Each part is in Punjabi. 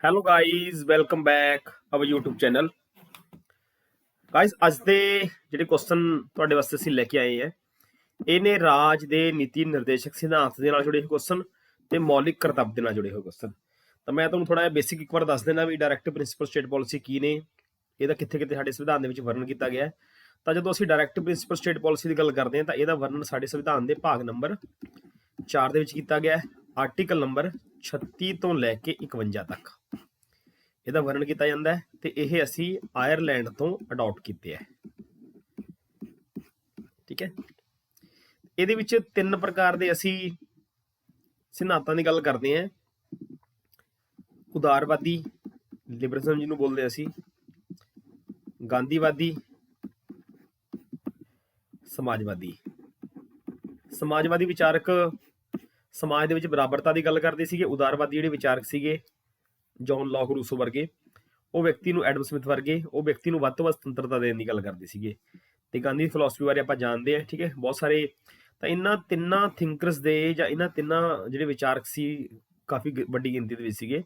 Hello guys, welcome back our YouTube channel. Guys, ਅੱਜ ਦੇ ਜਿਹੜੇ ਕੁਐਸਚਨ ਤੁਹਾਡੇ ਵਾਸਤੇ ਅਸੀਂ ਲੈ ਕੇ ਆਏ ਹਾਂ, ਇਹ ਨੇ ਰਾਜ ਦੇ ਨੀਤੀ ਨਿਰਦੇਸ਼ਕ ਸਿਧਾਂਤ ਦੇ ਨਾਲ ਜੁੜੇ ਹੋਏ ਕੁਐਸਚਨ ਤੇ ਮੌਲਿਕ ਕਰਤੱਵ ਦੇ ਨਾਲ ਜੁੜੇ ਹੋਏ ਕੁਐਸਚਨ। ਤਾਂ ਮੈਂ ਤੁਹਾਨੂੰ ਥੋੜਾ ਜਿਹਾ ਬੇਸਿਕ ਇੱਕ ਵਾਰ ਦੱਸ ਦੇਣਾ ਵੀ ਡਾਇਰੈਕਟ ਪ੍ਰਿੰਸੀਪਲ ਸਟੇਟ ਪਾਲਿਸੀ ਕੀ ਨੇ, ਇਹਦਾ ਕਿੱਥੇ ਕਿੱਥੇ ਸਾਡੇ ਸੰਵਿਧਾਨ ਦੇ ਵਿੱਚ ਵਰਣਨ ਕੀਤਾ ਗਿਆ ਹੈ। ਤਾਂ ਜਦੋਂ ਅਸੀਂ ਡਾਇਰੈਕਟ ਪ੍ਰਿੰਸੀਪਲ ਸਟੇਟ ਪਾਲਿਸੀ ਦੀ ਗੱਲ ਕਰਦੇ ਹਾਂ ਤਾਂ ਇਹਦਾ ਵਰਣਨ ਸਾਡੇ ਸੰਵਿਧਾਨ ਦੇ ਭਾਗ ਨੰਬਰ 4 ਦੇ ਵਿੱਚ ਕੀਤਾ ਗਿਆ ਹੈ, ਆਰਟੀਕਲ ਨੰਬਰ 36 ਤੋਂ ਲੈ ਕੇ 51 ਤੱਕ ਇਹਦਾ ਵਰਣਨ ਕੀਤਾ ਜਾਂਦਾ ਹੈ ਤੇ ਇਹ ਅਸੀਂ ਆਇਰਲੈਂਡ ਤੋਂ ਅਡਾਪਟ ਕੀਤੇ ਹੈ। ਠੀਕ ਹੈ, ਇਹਦੇ ਵਿੱਚ ਤਿੰਨ ਪ੍ਰਕਾਰ ਦੇ ਅਸੀਂ ਸਿਧਾਂਤਾਂ ਦੀ ਗੱਲ ਕਰਦੇ ਹਾਂ। ਉਦਾਰਵਾਦੀ ਲਿਬਰਲਿਜ਼ਮ ਜਿਹਨੂੰ ਬੋਲਦੇ ਅਸੀਂ, ਗਾਂਧੀਵਾਦੀ, ਸਮਾਜਵਾਦੀ। ਸਮਾਜਵਾਦੀ ਵਿਚਾਰਕ ਸਮਾਜ ਦੇ ਵਿੱਚ ਬਰਾਬਰਤਾ ਦੀ ਗੱਲ ਕਰਦੇ ਸੀਗੇ। ਉਦਾਰਵਾਦੀ ਜਿਹੜੇ ਵਿਚਾਰਕ ਸੀਗੇ ਜੌਨ ਲੌਕ ਰੂਸੋ ਵਰਗੇ, ਉਹ ਵਿਅਕਤੀ ਨੂੰ ਐਡਮ ਸਮਿਥ ਵਰਗੇ, ਉਹ ਵਿਅਕਤੀ ਨੂੰ ਵੱਧ ਤੋਂ ਵੱਧ ਸੁਤੰਤਰਤਾ ਦੇਣ ਦੀ ਗੱਲ ਕਰਦੇ ਸੀਗੇ। ਤੇ ਗਾਂਧੀ ਦੀ ਫਿਲਾਸਫੀ ਬਾਰੇ ਆਪਾਂ ਜਾਣਦੇ ਹਾਂ। ਠੀਕ ਹੈ, ਬਹੁਤ ਸਾਰੇ। ਤਾਂ ਇਹਨਾਂ ਤਿੰਨਾਂ ਥਿੰਕਰਸ ਦੇ ਜਾਂ ਇਹਨਾਂ ਤਿੰਨਾਂ ਜਿਹੜੇ ਵਿਚਾਰਕ ਸੀ ਕਾਫੀ ਵੱਡੀ ਗਿਣਤੀ ਦੇ ਵਿੱਚ ਸੀਗੇ।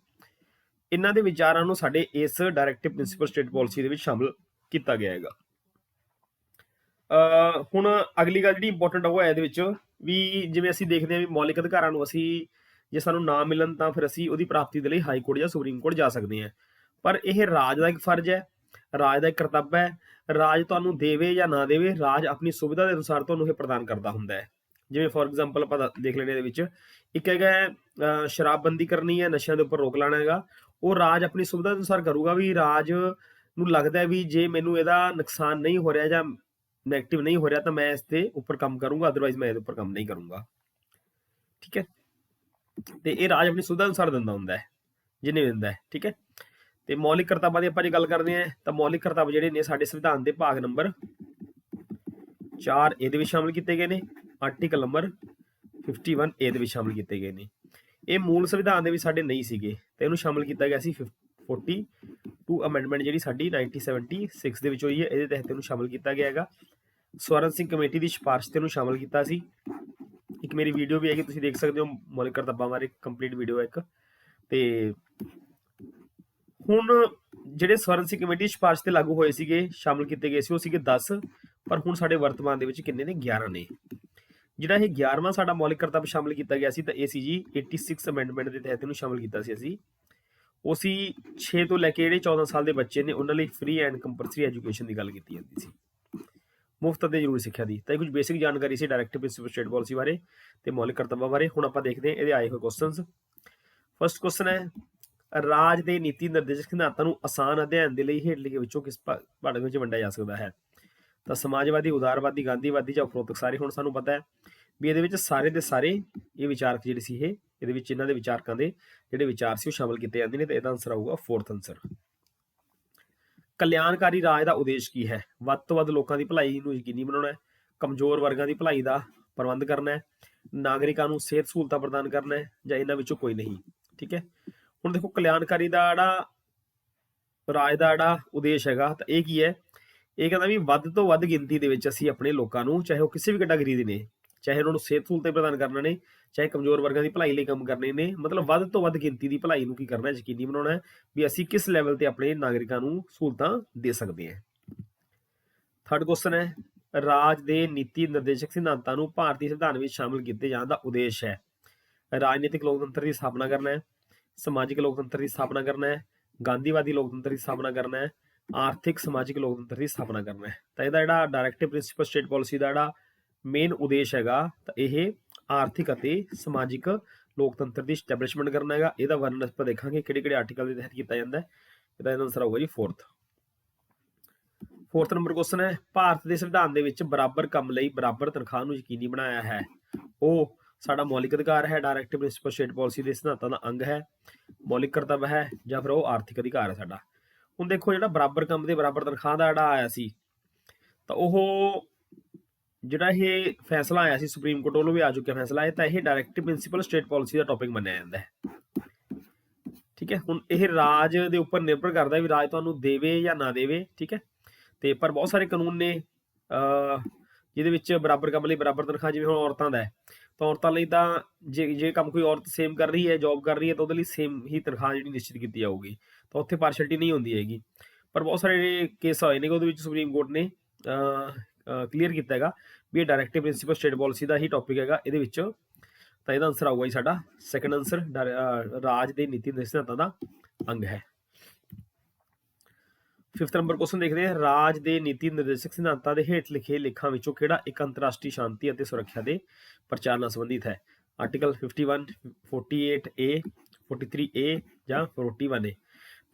ਇਹਨਾਂ ਦੇ ਵਿਚਾਰਾਂ ਨੂੰ ਸਾਡੇ ਇਸ ਡਾਇਰੈਕਟਿਵ ਪ੍ਰਿੰਸੀਪਲ ਸਟੇਟ ਪਾਲਿਸੀ ਦੇ ਵਿੱਚ ਸ਼ਾਮਲ ਕੀਤਾ ਗਿਆ ਹੈਗਾ। ਹੁਣ ਅਗਲੀ ਗੱਲ ਜਿਹੜੀ ਇੰਪੋਰਟੈਂਟ ਉਹ ਹੈ ਇਹਦੇ ਵਿੱਚ ਵੀ, ਜਿਵੇਂ ਅਸੀਂ ਦੇਖਦੇ ਹਾਂ ਵੀ ਮੌਲਿਕ ਅਧਿਕਾਰਾਂ ਨੂੰ ਅਸੀਂ ਜੇ ਸਾਨੂੰ ਨਾ ਮਿਲਣ ਤਾਂ ਫਿਰ ਅਸੀਂ ਉਹਦੀ ਪ੍ਰਾਪਤੀ ਦੇ ਲਈ ਹਾਈ ਕੋਰਟ ਜਾਂ ਸੁਪਰੀਮ ਕੋਰਟ ਜਾ ਸਕਦੇ ਹਾਂ। ਪਰ ਇਹ ਰਾਜ ਦਾ ਇੱਕ ਫਰਜ਼ ਹੈ, ਰਾਜ ਦਾ ਇੱਕ ਕਰਤੱਵ ਹੈ। ਰਾਜ ਤੁਹਾਨੂੰ ਦੇਵੇ ਜਾਂ ਨਾ ਦੇਵੇ, ਰਾਜ ਆਪਣੀ ਸੁਵਿਧਾ ਦੇ ਅਨੁਸਾਰ ਤੁਹਾਨੂੰ ਇਹ ਪ੍ਰਦਾਨ ਕਰਦਾ ਹੁੰਦਾ ਹੈ। ਜਿਵੇਂ ਫੋਰ ਐਗਜ਼ਾਮਪਲ ਆਪਾਂ ਦੇਖ ਲੈਣੇ ਇਹਦੇ ਵਿੱਚ ਇੱਕ ਹੈਗਾ ਸ਼ਰਾਬਬੰਦੀ ਕਰਨੀ ਹੈ, ਨਸ਼ਿਆਂ ਦੇ ਉੱਪਰ ਰੋਕ ਲਾਣਾ ਹੈਗਾ। ਉਹ ਰਾਜ ਆਪਣੀ ਸੁਵਿਧਾ ਅਨੁਸਾਰ ਕਰੂਗਾ ਵੀ ਰਾਜ ਨੂੰ ਲੱਗਦਾ ਵੀ ਜੇ ਮੈਨੂੰ ਇਹਦਾ ਨੁਕਸਾਨ ਨਹੀਂ ਹੋ ਰਿਹਾ ਜਾਂ ਨੈਗੇਟਿਵ ਨਹੀਂ ਹੋ ਰਿਹਾ ਤਾਂ ਮੈਂ ਇਸ ਦੇ ਉੱਪਰ ਕੰਮ ਕਰੂੰਗਾ, ਅਦਰਵਾਈਜ਼ ਮੈਂ ਇਹਦੇ ਉੱਪਰ ਕੰਮ ਨਹੀਂ ਕਰੂੰਗਾ। ਠੀਕ ਹੈ, ਤੇ ਇਹ ਰਾਜ ਆਪਣੀ ਸੁਵਿਧਾ ਅਨੁਸਾਰ ਦਿੰਦਾ ਹੁੰਦਾ ਹੈ ਜਿੰਨੇ ਦਿੰਦਾ ਹੈ। ਠੀਕ ਹੈ, ਤੇ ਮੌਲਿਕ ਕਰਤੱਵਾਂ ਦੀ ਆਪਾਂ ਜੇ ਗੱਲ ਕਰਦੇ ਹਾਂ ਤਾਂ ਮੌਲਿਕ ਕਰਤੱਵ ਜਿਹੜੇ ਨੇ ਸਾਡੇ ਸੰਵਿਧਾਨ ਦੇ ਭਾਗ ਨੰਬਰ 4 ਇਹਦੇ ਵਿੱਚ ਸ਼ਾਮਲ ਕੀਤੇ ਗਏ ਨੇ, ਆਰਟੀਕਲ ਨੰਬਰ 51 ਇਹਦੇ ਵਿੱਚ ਸ਼ਾਮਲ ਕੀਤੇ ਗਏ ਨੇ। ਇਹ ਮੂਲ ਸੰਵਿਧਾਨ ਦੇ ਵਿੱਚ ਸਾਡੇ ਨਹੀਂ ਸੀਗੇ ਤੇ ਇਹਨੂੰ ਸ਼ਾਮਲ ਕੀਤਾ ਗਿਆ ਸੀ 42 ਅਮੈਂਡਮੈਂਟ ਜਿਹੜੀ ਸਾਡੀ 1976 ਦੇ ਵਿੱਚ ਹੋਈ ਹੈ, ਇਹਦੇ ਤਹਿਤ ਇਹਨੂੰ ਸ਼ਾਮਲ ਕੀਤਾ ਗਿਆ ਹੈਗਾ। ਸਵਰਨ ਸਿੰਘ ਕਮੇਟੀ ਦੀ ਸਿਫਾਰਿਸ਼ ਤੇ ਇਹਨੂੰ ਸ਼ਾਮਲ ਕੀਤਾ ਸੀ। ਇੱਕ ਮੇਰੀ ਵੀਡੀਓ ਵੀ ਹੈਗੀ, ਤੁਸੀਂ ਦੇਖ ਸਕਦੇ ਹੋ, ਮੌਲਿਕ ਕਰਤੱਵਾਂ ਬਾਰੇ ਕੰਪਲੀਟ ਵੀਡੀਓ ਹੈ ਇੱਕ। ਤੇ ਹੁਣ ਜਿਹੜੇ ਸਵਰਨ ਸਿੰਘ ਕਮੇਟੀ ਦੀ ਸਿਫਾਰਿਸ਼ ਤੇ ਲਾਗੂ ਹੋਏ ਸੀਗੇ, ਸ਼ਾਮਲ ਕੀਤੇ ਗਏ ਸੀ, ਉਹ ਸੀਗੇ 10, ਪਰ ਹੁਣ ਸਾਡੇ ਵਰਤਮਾਨ ਦੇ ਵਿੱਚ ਕਿੰਨੇ ਨੇ? 11 ਨੇ। ਜਿਹੜਾ ਇਹ 11ਵਾਂ ਸਾਡਾ ਮੌਲਿਕ ਕਰਤੱਵ ਸ਼ਾਮਲ ਕੀਤਾ ਗਿਆ ਸੀ ਤਾਂ ਇਹ ਸੀ ਜੀ 86 ਅਮੈਂਡਮੈਂਟ ਦੇ ਤਹਿਤ ਇਹਨੂੰ ਸ਼ਾਮਲ ਕੀਤਾ ਸੀ ਅਸੀਂ। ਉਹ ਸੀ 6 ਤੋਂ ਲੈ ਕੇ ਜਿਹੜੇ 14 ਸਾਲ ਦੇ ਬੱਚੇ ਨੇ ਉਹਨਾਂ ਲਈ ਫ੍ਰੀ ਐਂਡ ਕੰਪਲਸਰੀ ਐਜੂਕੇਸ਼ਨ ਦੀ ਗੱਲ ਕੀਤੀ ਜਾਂਦੀ ਸੀ, ਮੁਫਤ ਅਤੇ ਜ਼ਰੂਰੀ ਸਿੱਖਿਆ ਦੀ। ਤਾਂ ਇਹ ਕੁਝ ਬੇਸਿਕ ਜਾਣਕਾਰੀ ਸੀ ਡਾਇਰੈਕਟਿਵ ਪ੍ਰਿੰਸੀਪਲ ਸਟੇਟ ਪਾਲਿਸੀ ਬਾਰੇ ਤੇ ਮੌਲਿਕ ਕਰਤੱਵਾਂ ਬਾਰੇ। ਹੁਣ ਆਪਾਂ ਦੇਖਦੇ ਹਾਂ ਇਹਦੇ ਆਏ ਹੋਏ ਕੁਐਸਚਨਸ। ਫਸਟ ਕੁਐਸਚਨ ਹੈ, ਰਾਜ ਦੇ ਨੀਤੀ ਨਿਰਦੇਸ਼ਕ ਸਿਧਾਂਤਾਂ ਨੂੰ ਆਸਾਨ ਅਧਿਐਨ ਦੇ ਲਈ ਹੇਠ ਲਿਖੇ ਵਿੱਚੋਂ ਕਿਸ ਭਾਗ ਵਿੱਚ ਵੰਡਿਆ ਜਾ ਸਕਦਾ ਹੈ? ਤਾਂ ਸਮਾਜਵਾਦੀ, ਉਦਾਰਵਾਦੀ, ਗਾਂਧੀਵਾਦੀ ਜਾਂ ਉਪਰੋਕਤ ਸਾਰੇ। ਹੁਣ ਸਾਨੂੰ ਪਤਾ ਹੈ ਵੀ ਇਹਦੇ ਵਿੱਚ ਸਾਰੇ ਦੇ ਸਾਰੇ ਇਹ ਵਿਚਾਰਕ ਜਿਹੜੇ ਸੀ ਇਹਦੇ ਵਿੱਚ ਇਹਨਾਂ ਦੇ ਵਿਚਾਰਕਾਂ ਦੇ ਜਿਹੜੇ ਵਿਚਾਰ ਸੀ ਉਹ ਸ਼ਾਮਲ ਕੀਤੇ ਜਾਂਦੇ ਨੇ। ਤੇ ਇਹਦਾ ਆਨਸਰ ਆਊਗਾ 4th ਆਨਸਰ। ਕਲਿਆਣਕਾਰੀ ਰਾਜ ਦਾ ਉਦੇਸ਼ ਕੀ ਹੈ? ਵੱਧ ਤੋਂ ਵੱਧ ਲੋਕਾਂ ਦੀ ਭਲਾਈ ਨੂੰ ਯਕੀਨੀ ਬਣਾਉਣਾ ਹੈ, ਕਮਜ਼ੋਰ ਵਰਗਾਂ ਦੀ ਭਲਾਈ ਦਾ ਪ੍ਰਬੰਧ ਕਰਨਾ ਹੈ, ਨਾਗਰਿਕਾਂ ਨੂੰ ਸਿਹਤ ਸਹੂਲਤਾਂ ਪ੍ਰਦਾਨ ਕਰਨਾ ਹੈ, ਜਾਂ ਇਹਨਾਂ ਵਿੱਚੋਂ ਕੋਈ ਨਹੀਂ। ਠੀਕ ਹੈ, ਹੁਣ ਦੇਖੋ ਕਲਿਆਣਕਾਰੀ ਦਾ ਜਿਹੜਾ ਰਾਜ ਦਾ ਜਿਹੜਾ ਉਦੇਸ਼ ਹੈਗਾ ਤਾਂ ਇਹ ਕੀ ਹੈ? ਇਹ ਕਹਿੰਦਾ ਵੀ ਵੱਧ ਤੋਂ ਵੱਧ ਗਿਣਤੀ ਦੇ ਵਿੱਚ ਅਸੀਂ ਆਪਣੇ ਲੋਕਾਂ ਨੂੰ, ਚਾਹੇ ਉਹ ਕਿਸੇ ਵੀ ਕੈਟਾਗਰੀ ਦੇ ਨੇ, ਚਾਹੇ ਉਹਨਾਂ ਨੂੰ ਸਿਹਤ ਸਹੂਲਤਾਂ ਪ੍ਰਦਾਨ ਕਰਨਾ ਨੇ, ਚਾਹੇ ਕਮਜ਼ੋਰ ਵਰਗਾਂ ਦੀ ਭਲਾਈ ਲਈ ਕੰਮ ਕਰਨੇ ਨੇ, ਮਤਲਬ ਵੱਧ ਤੋਂ ਵੱਧ ਗਿਣਤੀ ਦੀ ਭਲਾਈ ਨੂੰ ਕੀ ਕਰਨਾ, ਯਕੀਨੀ ਬਣਾਉਣਾ ਹੈ ਵੀ ਅਸੀਂ ਕਿਸ ਲੈਵਲ ਤੇ ਆਪਣੇ ਨਾਗਰਿਕਾਂ ਨੂੰ ਸਹੂਲਤਾਂ ਦੇ ਸਕਦੇ ਹਾਂ। ਥਰਡ ਕੁਐਸਚਨ ਹੈ, ਰਾਜ ਦੇ ਨੀਤੀ ਨਿਰਦੇਸ਼ਕ ਸਿਧਾਂਤਾਂ ਨੂੰ ਭਾਰਤੀ ਸੰਵਿਧਾਨ ਵਿੱਚ ਸ਼ਾਮਲ ਕੀਤੇ ਜਾਣ ਦਾ ਉਦੇਸ਼ ਹੈ? ਰਾਜਨੀਤਿਕ ਲੋਕਤੰਤਰ ਦੀ ਸਥਾਪਨਾ ਕਰਨਾ ਹੈ, ਸਮਾਜਿਕ ਲੋਕਤੰਤਰ ਦੀ ਸਥਾਪਨਾ ਕਰਨਾ ਹੈ, ਗਾਂਧੀਵਾਦੀ ਲੋਕਤੰਤਰ ਦੀ ਸਥਾਪਨਾ ਕਰਨਾ ਹੈ, ਆਰਥਿਕ ਸਮਾਜਿਕ ਲੋਕਤੰਤਰ ਦੀ ਸਥਾਪਨਾ ਕਰਨਾ ਹੈ। ਤਾਂ ਇਹਦਾ ਜਿਹੜਾ ਡਾਇਰੈਕਟਿਵ ਪ੍ਰਿੰਸੀਪਲ ਸਟੇਟ ਪਾਲਿਸੀ ਦਾ ਜਿਹੜਾ ਮੇਨ ਉਦੇਸ਼ ਹੈਗਾ ਤਾਂ ਇਹ ਆਰਥਿਕ ਅਤੇ ਸਮਾਜਿਕ ਲੋਕਤੰਤਰ ਦੀ ਸਟੈਬਲਿਸ਼ਮੈਂਟ ਕਰਨਾ ਹੈਗਾ। ਇਹਦਾ ਵਰਣਨ ਆਪਾਂ ਦੇਖਾਂਗੇ ਕਿਹੜੇ ਕਿਹੜੇ ਆਰਟੀਕਲ ਦੇ ਤਹਿਤ ਕੀਤਾ ਜਾਂਦਾ ਹੈ। ਇਹਦਾ ਆਨਸਰ ਆਊਗਾ ਜੀ 4th ਨੰਬਰ ਕੁਐਸਚਨ ਹੈ, ਭਾਰਤ ਦੇ ਸੰਵਿਧਾਨ ਦੇ ਵਿੱਚ ਬਰਾਬਰ ਕੰਮ ਲਈ ਬਰਾਬਰ ਤਨਖਾਹ ਨੂੰ ਯਕੀਨੀ ਬਣਾਇਆ ਹੈ। ਉਹ ਸਾਡਾ ਮੌਲਿਕ ਅਧਿਕਾਰ ਹੈ, ਡਾਇਰੈਕਟਿਵ ਪ੍ਰਿੰਸੀਪਲ ਸਟੇਟ ਪਾਲਿਸੀ ਦੇ ਸਿਧਾਂਤਾਂ ਦਾ ਅੰਗ ਹੈ, ਮੌਲਿਕ ਕਰਤੱਵ ਹੈ, ਜਾਂ ਫਿਰ ਉਹ ਆਰਥਿਕ ਅਧਿਕਾਰ ਹੈ ਸਾਡਾ? ਹੁਣ ਦੇਖੋ ਜਿਹੜਾ ਬਰਾਬਰ ਕੰਮ ਦੇ ਬਰਾਬਰ ਤਨਖਾਹ ਦਾ ਜਿਹੜਾ ਆਇਆ ਸੀ ਤਾਂ ਉਹ ਜਿਹੜਾ ਇਹ ਫੈਸਲਾ ਆਇਆ ਸੀ ਸੁਪਰੀਮ ਕੋਰਟ ਵੱਲੋਂ ਵੀ ਆ ਚੁੱਕਿਆ ਫੈਸਲਾ ਹੈ, ਤਾਂ ਇਹ ਡਾਇਰੈਕਟਿਵ ਪ੍ਰਿੰਸੀਪਲ ਸਟੇਟ ਪਾਲਿਸੀ ਦਾ ਟੌਪਿਕ ਮੰਨਿਆ ਜਾਂਦਾ ਹੈ। ਠੀਕ ਹੈ, ਹੁਣ ਇਹ ਰਾਜ ਦੇ ਉੱਪਰ ਨਿਰਭਰ ਕਰਦਾ ਵੀ ਰਾਜ ਤੁਹਾਨੂੰ ਦੇਵੇ ਜਾਂ ਨਾ ਦੇਵੇ। ਠੀਕ ਹੈ, ਤੇ ਪਰ ਬਹੁਤ ਸਾਰੇ ਕਾਨੂੰਨ ਨੇ ਜਿਹਦੇ ਵਿੱਚ ਬਰਾਬਰ ਕੰਮ ਲਈ ਬਰਾਬਰ ਤਨਖਾਹ, ਜਿਵੇਂ ਹੁਣ ਔਰਤਾਂ ਦਾ ਹੈ ਤਾਂ ਔਰਤਾਂ ਲਈ ਤਾਂ ਜੇ ਕੰਮ ਕੋਈ ਔਰਤ ਸੇਮ ਕਰ ਰਹੀ ਹੈ, ਜੋਬ ਕਰ ਰਹੀ ਹੈ, ਤਾਂ ਉਹਦੇ ਲਈ ਸੇਮ ਹੀ ਤਨਖਾਹ ਜਿਹੜੀ ਨਿਸ਼ਚਿਤ ਕੀਤੀ ਜਾਊਗੀ, ਤਾਂ ਉੱਥੇ ਪਾਰਸ਼ੈਲਿਟੀ ਨਹੀਂ ਹੁੰਦੀ ਹੈਗੀ। ਪਰ ਬਹੁਤ ਸਾਰੇ ਕੇਸ ਹੋਏ ਨੇ ਉਹਦੇ ਵਿੱਚ ਸੁਪਰੀਮ ਕੋਰਟ ਨੇ ਕਲੀਅਰ ਕੀਤਾ ਹੈਗਾ ਵੀ ਇਹ ਡਾਇਰੈਕਟਿਵ ਪ੍ਰਿੰਸੀਪਲ ਸਟੇਟ ਪਾਲਿਸੀ ਦਾ ਹੀ ਟੌਪਿਕ ਹੈਗਾ ਇਹਦੇ ਵਿੱਚ। ਤਾਂ ਇਹਦਾ ਆਨਸਰ ਆਊਗਾ ਜੀ ਸਾਡਾ ਸੈਕੰਡ ਆਨਸਰ, ਰਾਜ ਦੇ ਨੀਤੀ ਨਿਰਦੇਸ਼ ਸਿਧਾਂਤਾਂ ਦਾ ਅੰਗ ਹੈ। 5th ਨੰਬਰ ਕੁਐਸਚਨ ਦੇਖਦੇ ਹਾਂ, ਰਾਜ ਦੇ ਨੀਤੀ ਨਿਰਦੇਸ਼ਕ ਸਿਧਾਂਤਾਂ ਦੇ ਹੇਠ ਲਿਖੇ ਲੇਖਾਂ ਵਿੱਚੋਂ ਕਿਹੜਾ ਇੱਕ ਅੰਤਰਰਾਸ਼ਟਰੀ ਸ਼ਾਂਤੀ ਅਤੇ ਸੁਰੱਖਿਆ ਦੇ ਪ੍ਰਚਾਰ ਨਾਲ ਸੰਬੰਧਿਤ ਹੈ? ਆਰਟੀਕਲ 51, 48A, 43A ਜਾਂ 41A।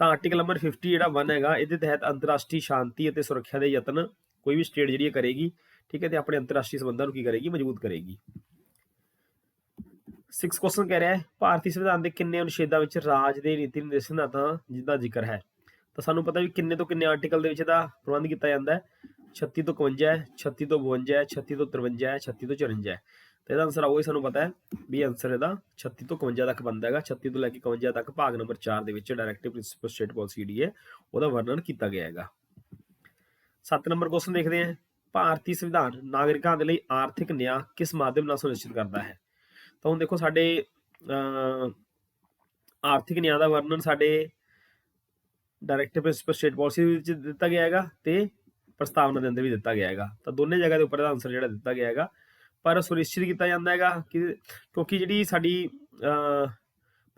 ਤਾਂ ਆਰਟੀਕਲ ਨੰਬਰ 50 ਜਿਹੜਾ 1 ਹੈਗਾ, ਇਹਦੇ ਤਹਿਤ ਅੰਤਰਰਾਸ਼ਟਰੀ ਸ਼ਾਂਤੀ ਅਤੇ ਸੁਰੱਖਿਆ ਦੇ ਯਤਨ ਕੋਈ ਵੀ ਸਟੇਟ ਜਿਹੜੀ ਕਰੇਗੀ, ਠੀਕ ਹੈ, ਤੇ ਆਪਣੇ ਅੰਤਰਰਾਸ਼ਟਰੀ ਸੰਬੰਧਾਂ ਨੂੰ ਕੀ ਕਰੇਗੀ? ਮਜ਼ਬੂਤ ਕਰੇਗੀ। 6 ਕੁਐਸਚਨ ਕਹਿ ਰਿਹਾ ਹੈ, ਭਾਰਤੀ ਸੰਵਿਧਾਨ ਦੇ ਕਿੰਨੇ ਅਨੁਛੇਦਾਂ ਵਿੱਚ ਰਾਜ ਦੇ ਨੀਤੀ ਨਿਰਦੇਸ਼ਕ ਸਿਧਾਂਤਾਂ ਜਿਹਦਾ ਜ਼ਿਕਰ ਹੈ? ਤਾਂ ਸਾਨੂੰ ਪਤਾ ਵੀ ਕਿੰਨੇ ਤੋਂ ਕਿੰਨੇ ਆਰਟੀਕਲ ਦੇ ਵਿੱਚ ਇਹਦਾ ਪ੍ਰਬੰਧ ਕੀਤਾ ਜਾਂਦਾ ਹੈ। 36 ਤੋਂ 51 ਹੈ, 36 ਤੋਂ 52 ਹੈ, 36 ਤੋਂ 53 ਹੈ, 36 ਤੋਂ 54 ਹੈ। ਤਾਂ ਇਹਦਾ ਆਨਸਰ ਆਊਗਾ, ਸਾਨੂੰ ਪਤਾ ਹੈ ਵੀ ਆਨਸਰ ਇਹਦਾ 36 ਤੋਂ 51 ਤੱਕ ਬਣਦਾ ਹੈਗਾ। 36 ਤੋਂ ਲੈ ਕੇ 51 ਤੱਕ ਭਾਗ ਨੰਬਰ 4 ਦੇ ਵਿੱਚ ਡਾਇਰੈਕਟਿਵ ਪ੍ਰਿੰਸੀਪਲ ਸਟੇਟ ਪਾਲਿਸੀ ਜਿਹੜੀ ਹੈ ਉਹਦਾ ਵਰਣਨ ਕੀਤਾ ਗਿਆ ਹੈਗਾ। 7 ਨੰਬਰ ਕੁਐਸਚਨ ਦੇਖਦੇ ਹਾਂ, ਭਾਰਤੀ ਸੰਵਿਧਾਨ ਨਾਗਰਿਕਾਂ ਦੇ ਲਈ ਆਰਥਿਕ ਨਿਆਂ ਕਿਸ ਮਾਧਿਅਮ ਨਾਲ ਸੁਨਿਸ਼ਚਿਤ ਕਰਦਾ ਹੈ? ਤਾਂ ਹੁਣ ਦੇਖੋ ਸਾਡੇ ਆਰਥਿਕ ਨਿਆਂ ਦਾ ਵਰਣਨ ਸਾਡੇ ਡਾਇਰੈਕਟਿਵ ਪ੍ਰਿੰਸੀਪਲ ਸਟੇਟ ਪਾਲਿਸੀ ਵਿੱਚ ਦਿੱਤਾ ਗਿਆ ਹੈਗਾ ਤੇ ਪ੍ਰਸਤਾਵਨਾ ਦੇ ਅੰਦਰ ਵੀ ਦਿੱਤਾ ਗਿਆ ਹੈਗਾ। ਤਾਂ ਦੋਨੇ ਜਗ੍ਹਾ ਦੇ ਉੱਪਰ ਦਾ ਆਨਸਰ ਜਿਹੜਾ ਦਿੱਤਾ ਗਿਆ ਹੈਗਾ, ਪਰ ਸੁਨਿਸ਼ਚਿਤ ਕੀਤਾ ਜਾਂਦਾ ਹੈਗਾ ਕਿ ਕਿਉਂਕਿ ਜਿਹੜੀ ਸਾਡੀ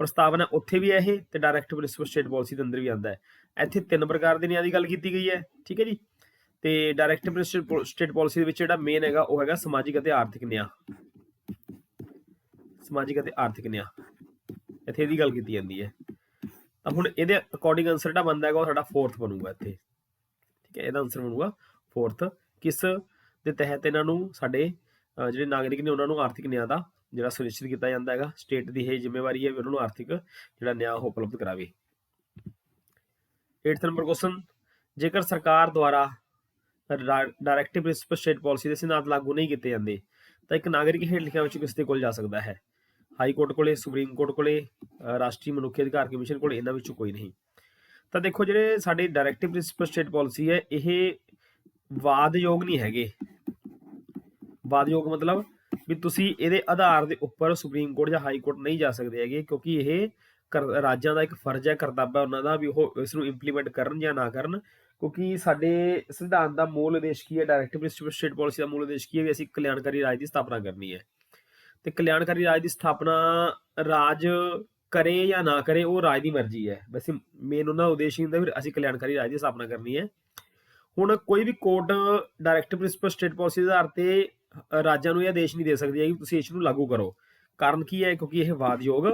ਪ੍ਰਸਤਾਵਨਾ ਉੱਥੇ ਵੀ ਹੈ ਇਹ, ਤੇ ਡਾਇਰੈਕਟਿਵ ਪ੍ਰਿੰਸੀਪਲ ਸਟੇਟ ਪਾਲਿਸੀ ਦੇ ਅੰਦਰ ਵੀ ਆਉਂਦਾ ਹੈ। ਇੱਥੇ 3 ਪ੍ਰਕਾਰ ਦੇ ਨਿਆਂ ਦੀ ਗੱਲ ਕੀਤੀ ਗਈ ਹੈ, ਠੀਕ ਹੈ ਜੀ। ਤੇ ਡਾਇਰੈਕਟਿਵ ਪ੍ਰਿੰਸੀਪਲ ਸਟੇਟ ਪਾਲਿਸੀ ਦੇ ਵਿੱਚ ਜਿਹੜਾ ਮੇਨ ਹੈਗਾ ਉਹ ਹੈਗਾ ਸਮਾਜਿਕ ਅਤੇ ਆਰਥਿਕ ਨਿਆਂ। ਸਮਾਜਿਕ ਅਤੇ ਆਰਥਿਕ ਨਿਆਂ ਇੱਥੇ ਇਹਦੀ ਗੱਲ ਕੀਤੀ ਜਾਂਦੀ ਹੈ। ਤਾਂ ਹੁਣ ਇਹਦੇ ਅਕੋਰਡਿੰਗ ਆਨਸਰ ਜਿਹੜਾ ਬਣਦਾ ਹੈਗਾ ਉਹ ਸਾਡਾ 4th ਬਣੂਗਾ ਇੱਥੇ, ਠੀਕ ਹੈ। ਇਹਦਾ ਆਨਸਰ ਬਣੂਗਾ 4th, ਕਿਸ ਦੇ ਤਹਿਤ ਇਹਨਾਂ ਨੂੰ ਸਾਡੇ ਜਿਹੜੇ ਨਾਗਰਿਕ ਨੇ ਉਹਨਾਂ ਨੂੰ ਆਰਥਿਕ ਨਿਆਂ ਦਾ ਜਿਹੜਾ ਸੁਨਿਸ਼ਚਿਤ ਕੀਤਾ ਜਾਂਦਾ ਹੈਗਾ। ਸਟੇਟ ਦੀ ਇਹ ਜ਼ਿੰਮੇਵਾਰੀ ਹੈ ਵੀ ਉਹਨਾਂ ਨੂੰ ਆਰਥਿਕ ਜਿਹੜਾ ਨਿਆਂ ਉਹ ਉਪਲਬਧ ਕਰਾਵੇ। 8th ਨੰਬਰ ਕੁਐਸਚਨ, ਜੇਕਰ ਸਰਕਾਰ ਦੁਆਰਾ ਡਾਇਰੈਕਟਿਵ ਪ੍ਰਿੰਸੀਪਲ ਸਟੇਟ ਪਾਲਿਸੀ ਦੇ ਸਿਧਾਂਤ ਲਾਗੂ ਨਹੀਂ ਕੀਤੇ ਜਾਂਦੇ ਤਾਂ ਇੱਕ ਨਾਗਰਿਕ ਹੇਠ ਲਿਖਿਆਂ ਵਿੱਚ ਕਿਸ ਦੇ ਕੋਲ ਜਾ ਸਕਦਾ ਹੈ? ਹਾਈ ਕੋਰਟ ਕੋਲੇ, ਸੁਪਰੀਮ ਕੋਰਟ ਕੋਲੇ, ਰਾਸ਼ਟਰੀ ਮਨੁੱਖੀ ਅਧਿਕਾਰ ਕਮਿਸ਼ਨ ਕੋਲੇ, ਇਹਨਾਂ ਵਿੱਚੋਂ ਕੋਈ ਨਹੀਂ। ਤਾਂ ਦੇਖੋ ਜਿਹੜੇ ਸਾਡੇ ਡਾਇਰੈਕਟਿਵ ਪ੍ਰਿੰਸੀਪਲ ਸਟੇਟ ਪਾਲਿਸੀ ਹੈ ਇਹ ਵਾਦਯੋਗ ਨਹੀਂ ਹੈਗੇ। ਵਾਦਯੋਗ ਮਤਲਬ ਵੀ ਤੁਸੀਂ ਇਹਦੇ ਆਧਾਰ ਦੇ ਉੱਪਰ ਸੁਪਰੀਮ ਕੋਰਟ ਜਾਂ ਹਾਈ ਕੋਰਟ ਨਹੀਂ ਜਾ ਸਕਦੇ ਹੈਗੇ, ਕਿਉਂਕਿ ਇਹ ਰਾਜਾਂ ਦਾ ਇੱਕ ਫਰਜ਼ ਹੈ, ਕਰਤੱਵ ਹੈ ਉਹਨਾਂ ਦਾ ਵੀ ਉਹ ਇਸ ਨੂੰ ਇੰਪਲੀਮੈਂਟ ਕਰਨ ਜਾਂ ਨਾ ਕਰਨ। ਕਿਉਂਕਿ ਸਾਡੇ ਸੰਵਿਧਾਨ ਦਾ ਮੂਲ ਉਦੇਸ਼ ਕੀ ਹੈ? ਡਾਇਰੈਕਟਿਵ ਪ੍ਰਿੰਸੀਪਲ ਸਟੇਟ ਪਾਲਿਸੀ ਦਾ ਮੂਲ ਉਦੇਸ਼ ਕੀ ਹੈ? ਵੀ ਅਸੀਂ ਕਲਿਆਣਕਾਰੀ ਰਾਜ ਦੀ ਸਥਾਪਨਾ ਕਰਨੀ ਹੈ। ਤੇ ਕਲਿਆਣਕਾਰੀ ਰਾਜ ਦੀ ਸਥਾਪਨਾ ਰਾਜ ਕਰੇ ਜਾਂ ਨਾ ਕਰੇ ਉਹ ਰਾਜ ਦੀ ਮਰਜ਼ੀ ਹੈ। ਵੈਸੇ ਮੇਨ ਉਹਨਾਂ ਦਾ ਉਦੇਸ਼ ਹੀ ਹੁੰਦਾ ਵੀ ਅਸੀਂ ਕਲਿਆਣਕਾਰੀ ਰਾਜ ਦੀ ਸਥਾਪਨਾ ਕਰਨੀ ਹੈ। ਹੁਣ ਕੋਈ ਵੀ court directive principle state policy ਦੇ ਆਧਾਰ ਤੇ ਰਾਜਾਂ ਨੂੰ ਇਹ ਆਦੇਸ਼ ਨਹੀਂ ਦੇ ਸਕਦੀ ਹੈ ਕਿ ਤੁਸੀਂ ਇਸ ਨੂੰ ਲਾਗੂ ਕਰੋ। ਕਾਰਨ ਕੀ ਹੈ? ਕਿਉਂਕਿ ਇਹ ਵਾਦਯੋਗ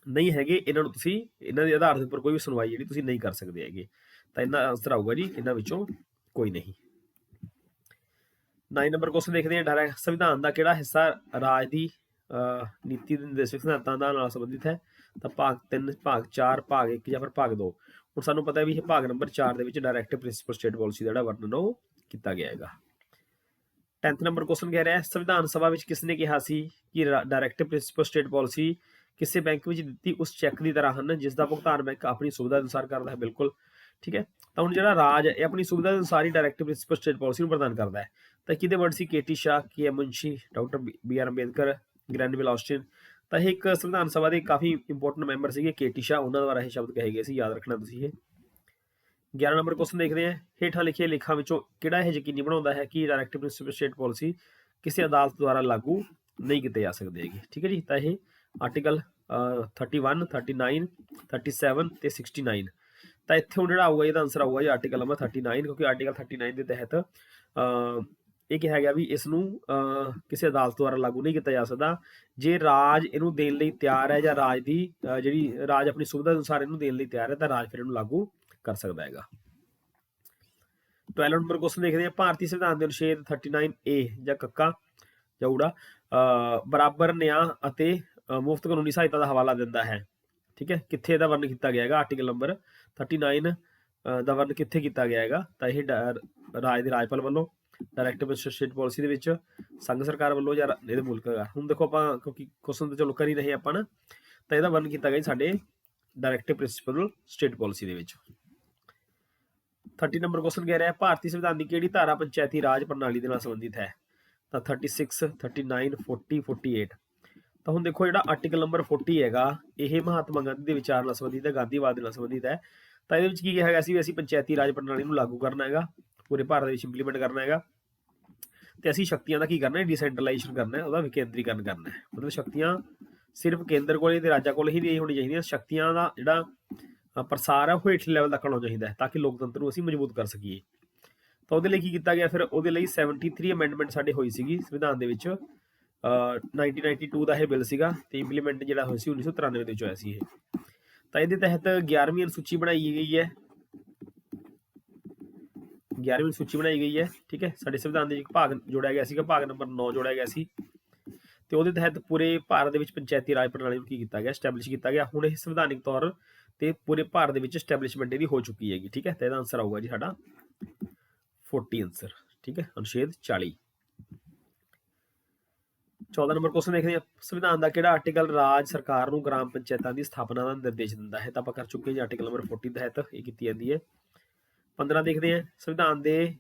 ਨਹੀਂ ਹੈਗੇ, ਇਹਨਾਂ ਨੂੰ ਤੁਸੀਂ ਇਹਨਾਂ ਦੇ ਆਧਾਰ ਦੇ ਉੱਪਰ ਕੋਈ ਵੀ ਸੁਣਵਾਈ ਜਿਹੜੀ ਤੁਸੀਂ ਨਹੀਂ ਕਰ ਸਕਦੇ ਹੈਗੇ। ਤਾਂ ਇਹਨਾਂ ਦਾ ਆਨਸਰ ਆਊਗਾ ਜੀ ਇਹਨਾਂ ਵਿੱਚੋਂ ਕੋਈ ਨਹੀਂ। 9 ਨੰਬਰ ਕੁਐਸਚਨ ਦੇਖਦੇ ਹਾਂ, ਸੰਵਿਧਾਨ ਦਾ ਕਿਹੜਾ ਹਿੱਸਾ ਰਾਜ ਦੀ ਨੀਤੀ ਦੇ ਨਿਰਦੇਸ਼ਕ ਸਿਧਾਂਤਾਂ ਦਾ ਨਾਲ ਸੰਬੰਧਿਤ ਹੈ? ਤਾਂ ਭਾਗ 3, ਭਾਗ 4, ਭਾਗ 1 ਜਾਂ ਫਿਰ ਭਾਗ 2। ਹੁਣ ਸਾਨੂੰ ਪਤਾ ਵੀ ਇਹ ਭਾਗ ਨੰਬਰ 4 ਦੇ ਵਿੱਚ ਡਾਇਰੈਕਟਿਵ ਪ੍ਰਿੰਸੀਪਲ ਸਟੇਟ ਪਾਲਿਸੀ ਦਾ ਜਿਹੜਾ ਵਰਣਨ ਉਹ ਕੀਤਾ ਗਿਆ ਹੈਗਾ। 10th ਨੰਬਰ ਕੁਐਸਚਨ ਕਹਿ ਰਿਹਾ, ਸੰਵਿਧਾਨ ਸਭਾ ਵਿੱਚ ਕਿਸ ਨੇ ਕਿਹਾ ਸੀ ਕਿ ਡਾਇਰੈਕਟਿਵ ਪ੍ਰਿੰਸੀਪਲ ਸਟੇਟ ਪਾਲਿਸੀ ਕਿਸੇ ਬੈਂਕ ਵਿੱਚ ਦਿੱਤੀ ਉਸ ਚੈੱਕ ਦੀ ਤਰ੍ਹਾਂ ਹਨ ਜਿਸ ਦਾ ਭੁਗਤਾਨ ਬੈਂਕ ਆਪਣੀ ਸੁਵਿਧਾ ਅਨੁਸਾਰ ਕਰਦਾ ਹੈ? ਬਿਲਕੁਲ ਠੀਕ ਹੈ। ਤਾਂ ਹੁਣ ਜਿਹੜਾ ਰਾਜ ਹੈ ਇਹ ਆਪਣੀ ਸੁਵਿਧਾ ਦੇ ਅਨੁਸਾਰ ਹੀ ਡਾਇਰੈਕਟਿਵ ਪ੍ਰਿੰਸੀਪਲ ਸਟੇਟ ਪਾਲਿਸੀ ਨੂੰ ਪ੍ਰਦਾਨ ਕਰਦਾ ਹੈ। ਤਾਂ ਕਿਹਦੇ ਵਰਡ ਸੀ? KT ਸ਼ਾਹ, KM ਮੁਨਸ਼ੀ, doctor BR Ambedkar, Granville Austin. ਤਾਂ ਇਹ ਇੱਕ ਸੰਵਿਧਾਨ ਸਭਾ ਦੇ ਕਾਫੀ ਇੰਪੋਰਟੈਂਟ ਮੈਂਬਰ ਸੀਗੇ KT ਸ਼ਾਹ, ਉਹਨਾਂ ਦੁਆਰਾ ਇਹ ਸ਼ਬਦ ਕਹੇ ਗਏ ਸੀ, ਯਾਦ ਰੱਖਣਾ ਤੁਸੀਂ ਇਹ। 11 ਨੰਬਰ ਕੁਐਸਚਨ ਦੇਖਦੇ ਹਾਂ, ਹੇਠਾਂ ਲਿਖੇ ਲੇਖਾਂ ਵਿੱਚੋਂ ਕਿਹੜਾ ਇਹ ਯਕੀਨੀ ਬਣਾਉਂਦਾ ਹੈ ਕਿ ਡਾਇਰੈਕਟਿਵ ਪ੍ਰਿੰਸੀਪਲ ਸਟੇਟ ਪਾਲਿਸੀ ਕਿਸੇ ਅਦਾਲਤ ਦੁਆਰਾ ਲਾਗੂ ਨਹੀਂ ਕੀਤੇ ਜਾ ਸਕਦੇ ਹੈਗੇ? ਠੀਕ ਹੈ ਜੀ। ਤਾਂ ਇਹ ਆਰਟੀਕਲ 31, 39, 37 ਤੇ 69। ਤਾਂ ਇੱਥੇ ਹੁਣ ਜਿਹੜਾ ਆਊਗਾ ਇਹਦਾ ਆਨਸਰ ਆਊਗਾ ਜੀ ਆਰਟੀਕਲ ਨੰਬਰ 39, ਕਿਉਂਕਿ ਆਰਟੀਕਲ 39 ਦੇ ਤਹਿਤ ਇਹ ਕਿਹਾ ਗਿਆ ਵੀ ਇਸ ਨੂੰ ਕਿਸੇ ਅਦਾਲਤ ਦੁਆਰਾ ਲਾਗੂ ਨਹੀਂ ਕੀਤਾ ਜਾ ਸਕਦਾ। ਜੇ ਰਾਜ ਇਹਨੂੰ ਦੇਣ ਲਈ ਤਿਆਰ ਹੈ ਜਾਂ ਰਾਜ ਦੀ ਜਿਹੜੀ ਰਾਜ ਆਪਣੀ ਸੁਵਿਧਾ ਅਨੁਸਾਰ ਇਹਨੂੰ ਦੇਣ ਲਈ ਤਿਆਰ ਹੈ ਤਾਂ ਰਾਜ ਫਿਰ ਇਹਨੂੰ ਲਾਗੂ ਕਰ ਸਕਦਾ ਹੈਗਾ। 12 ਨੰਬਰ ਕੁਐਸਚਨ ਦੇਖਦੇ ਹਾਂ, ਭਾਰਤੀ ਸੰਵਿਧਾਨ ਦੇ ਅਨੁਛੇਦ 39A ਜਾਂ ਕੱਕਾ ਜਾਂ ਊੜਾ ਬਰਾਬਰ ਨਿਆਂ ਅਤੇ ਮੁਫਤ ਕਾਨੂੰਨੀ ਸਹਾਇਤਾ ਦਾ ਹਵਾਲਾ ਦਿੰਦਾ ਹੈ। ਠੀਕ ਹੈ, ਕਿੱਥੇ ਇਹਦਾ ਵਰਣਨ ਕੀਤਾ ਗਿਆ ਹੈਗਾ? ਆਰਟੀਕਲ ਨੰਬਰ 39 ਦਾ ਵਰਣਨ ਕਿੱਥੇ ਕੀਤਾ ਗਿਆ ਹੈਗਾ? ਤਾਂ ਇਹ ਰਾਜ ਦੇ ਰਾਜਪਾਲ ਵੱਲੋਂ, ਡਾਇਰੈਕਟਿਵ ਸਟੇਟ ਪਾਲਿਸੀ ਦੇ ਵਿੱਚ ਸੰਘ ਸਰਕਾਰ ਵੱਲੋਂ ਜਾਂ ਇਹਦੇ ਮੁਲਕ ਹੈਗਾ। ਹੁਣ ਦੇਖੋ ਆਪਾਂ ਕਿਉਂਕਿ ਕੁਐਸਚਨ ਤਾਂ ਚਲੋ ਕਰ ਹੀ ਰਹੇ ਆਪਾਂ ਨਾ, ਤਾਂ ਇਹਦਾ ਵਰਣਨ ਕੀਤਾ ਗਿਆ ਸਾਡੇ ਡਾਇਰੈਕਟਿਵ ਪ੍ਰਿੰਸੀਪਲ ਸਟੇਟ ਪਾਲਿਸੀ ਦੇ ਵਿੱਚ। 30 ਨੰਬਰ ਕੁਐਸਚਨ ਕਹਿ ਰਿਹਾ, ਭਾਰਤੀ ਸੰਵਿਧਾਨ ਦੀ ਕਿਹੜੀ ਧਾਰਾ ਪੰਚਾਇਤੀ ਰਾਜ ਪ੍ਰਣਾਲੀ ਦੇ ਨਾਲ ਸੰਬੰਧਿਤ ਹੈ? ਤਾਂ 36 39 40 48 ਤਾਂ ਹੁਣ ਦੇਖੋ ਜਿਹੜਾ ਆਰਟੀਕਲ ਨੰਬਰ 40 ਹੈਗਾ ਇਹ ਮਹਾਤਮਾ ਗਾਂਧੀ ਦੇ ਵਿਚਾਰ ਨਾਲ ਸੰਬੰਧਿਤ ਹੈ, ਗਾਂਧੀਵਾਦ ਨਾਲ ਸੰਬੰਧਿਤ ਹੈ। ਤਾਂ ਇਹਦੇ ਵਿੱਚ ਕੀ ਕਿਹਾ ਗਿਆ ਸੀ ਵੀ ਅਸੀਂ ਪੰਚਾਇਤੀ ਰਾਜ ਪ੍ਰਣਾਲੀ ਨੂੰ ਲਾਗੂ ਕਰਨਾ ਹੈਗਾ, ਪੂਰੇ ਭਾਰਤ ਦੇ ਵਿੱਚ ਇੰਪਲੀਮੈਂਟ ਕਰਨਾ ਹੈਗਾ, ਤੇ ਅਸੀਂ ਸ਼ਕਤੀਆਂ ਦਾ ਕੀ ਕਰਨਾ ਹੈ, ਡੀਸੈਂਟਰਲਾਈਜੇਸ਼ਨ ਕਰਨਾ ਹੈ, ਉਹਦਾ ਵਿਕੇਂਦਰੀਕਰਨ ਕਰਨਾ ਹੈ। ਮਤਲਬ ਸ਼ਕਤੀਆਂ ਸਿਰਫ ਕੇਂਦਰ ਕੋਲੇ ਤੇ ਰਾਜਾਂ ਕੋਲ ਹੀ ਨਹੀਂ ਹੋਣੀ ਚਾਹੀਦੀਆਂ, ਸ਼ਕਤੀਆਂ ਦਾ ਜਿਹੜਾ ਪ੍ਰਸਾਰ ਹੈ ਉਹ ਹੇਠਲੇ ਲੈਵਲ ਤੱਕ ਹੋਣਾ ਚਾਹੀਦਾ ਹੈ ਤਾਂ ਕਿ ਲੋਕਤੰਤਰ ਨੂੰ ਅਸੀਂ ਮਜ਼ਬੂਤ ਕਰ ਸਕੀਏ। ਤਾਂ ਉਹਦੇ ਲਈ ਕੀ ਕੀਤਾ ਗਿਆ, ਫਿਰ ਉਹਦੇ ਲਈ 73 ਅਮੈਂਡਮੈਂਟ ਸਾਡੇ ਹੋਈ ਸੀਗੀ ਸੰਵਿਧਾਨ ਦੇ ਵਿੱਚ। 1992 ਦਾ ਇਹ ਬਿੱਲ ਸੀਗਾ ਤੇ ਇੰਪਲੀਮੈਂਟ ਜਿਹੜਾ ਹੋਇਆ ਸੀ 1993 ਦੇ ਵਿੱਚ ਹੋਇਆ ਸੀ ਇਹ। ਤਾਂ ਇਹਦੇ ਤਹਿਤ 11ਵੀਂ ਅਨੁਸੂਚੀ ਬਣਾਈ ਗਈ ਹੈ, 11ਵੀਂ ਸੂਚੀ ਬਣਾਈ ਗਈ ਹੈ। ਠੀਕ ਹੈ, ਸਾਡੇ ਸੰਵਿਧਾਨ ਦੇ ਇੱਕ ਭਾਗ ਜੋੜਿਆ ਗਿਆ ਸੀਗਾ, ਭਾਗ ਨੰਬਰ 9 ਜੋੜਿਆ ਗਿਆ ਸੀ ਤੇ ਉਹਦੇ ਤਹਿਤ ਪੂਰੇ ਭਾਰਤ ਦੇ ਵਿੱਚ ਪੰਚਾਇਤੀ ਰਾਜ ਪ੍ਰਣਾਲੀ ਨੂੰ ਕੀ ਕੀਤਾ ਗਿਆ, ਸਟੈਬਲਿਸ਼ ਕੀਤਾ ਗਿਆ। ਹੁਣ ਇਹ ਸੰਵਿਧਾਨਿਕ ਤੌਰ ਤੇ ਪੂਰੇ ਭਾਰਤ ਦੇ ਵਿੱਚ ਸਟੈਬਲਿਸ਼ਮੈਂਟ ਇਹਦੀ ਹੋ ਚੁੱਕੀ ਹੈਗੀ। ਠੀਕ ਹੈ, ਤੇ ਇਹਦਾ ਆਨਸਰ ਆਊਗਾ ਜੀ ਸਾਡਾ 40 ਆਨਸਰ। ਠੀਕ ਹੈ, ਅਨੁਛੇਦ 40। 14 ਨੰਬਰ ਕੁਐਸਚਨ ਦੇਖਦੇ ਹਾਂ, ਸੰਵਿਧਾਨ ਦਾ ਕਿਹੜਾ ਆਰਟੀਕਲ ਰਾਜ ਸਰਕਾਰ ਨੂੰ ਗ੍ਰਾਮ ਪੰਚਾਇਤਾਂ ਦੀ ਸਥਾਪਨਾ ਦਾ ਨਿਰਦੇਸ਼ ਦਿੰਦਾ ਹੈ? ਤਾਂ ਆਪਾਂ ਕਰ ਚੁੱਕੇ ਹਾਂ ਜੀ, ਆਰਟੀਕਲ ਨੰਬਰ 40 ਤਹਿਤ ਇਹ ਕੀਤੀ ਜਾਂਦੀ ਹੈ। 15 ਦੇਖਦੇ ਹਾਂ, ਸੰਵਿਧਾਨ ਦੇ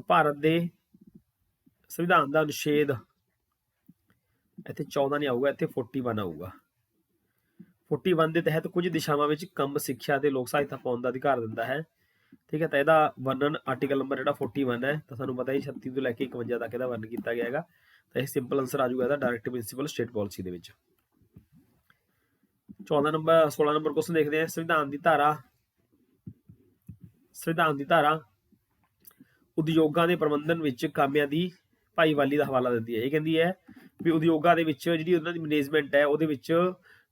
ਭਾਰਤ ਦੇ ਸੰਵਿਧਾਨ ਦਾ ਅਨੁਛੇਦ ਇੱਥੇ 14 ਨਹੀਂ ਆਊਗਾ, ਇੱਥੇ 41 ਆਊਗਾ। 41 ਦੇ ਤਹਿਤ ਕੁਝ ਦਿਸ਼ਾਵਾਂ ਵਿੱਚ ਕੰਮ, ਸਿੱਖਿਆ ਤੇ ਲੋਕ ਸਹਾਇਤਾ ਪਾਉਣ ਦਾ ਅਧਿਕਾਰ ਦਿੰਦਾ ਹੈ। ਠੀਕ ਹੈ, ਤਾਂ ਇਹਦਾ ਵਰਣਨ ਆਰਟੀਕਲ ਨੰਬਰ ਜਿਹੜਾ 41 ਹੈ, ਤਾਂ ਸਾਨੂੰ ਪਤਾ ਹੀ 36 ਤੋਂ ਲੈ ਕੇ 51 ਤੱਕ ਇਹਦਾ ਵਰਣਨ ਕੀਤਾ ਗਿਆ ਹੈਗਾ। ਤਾਂ ਇਹ ਸਿੰਪਲ ਆਨਸਰ ਆ ਜਾਊਗਾ ਇਹਦਾ, ਡਾਇਰੈਕਟ ਪ੍ਰਿੰਸੀਪਲ ਸਟੇਟ ਪਾਲਿਸੀ ਦੇ ਵਿੱਚ। 16 ਨੰਬਰ ਕੁਐਸਚਨ ਦੇਖਦੇ ਹਾਂ, ਸੰਵਿਧਾਨ ਦੀ ਧਾਰਾ ਉਦਯੋਗਾਂ ਦੇ ਪ੍ਰਬੰਧਨ ਵਿੱਚ ਕਾਮਿਆਂ ਦੀ ਭਾਈਵਾਲੀ ਦਾ ਹਵਾਲਾ ਦਿੰਦੀ ਹੈ। ਇਹ ਕਹਿੰਦੀ ਹੈ ਵੀ ਉਦਯੋਗਾਂ ਦੇ ਵਿੱਚ ਜਿਹੜੀ ਉਹਨਾਂ ਦੀ ਮੈਨੇਜਮੈਂਟ ਹੈ ਉਹਦੇ ਵਿੱਚ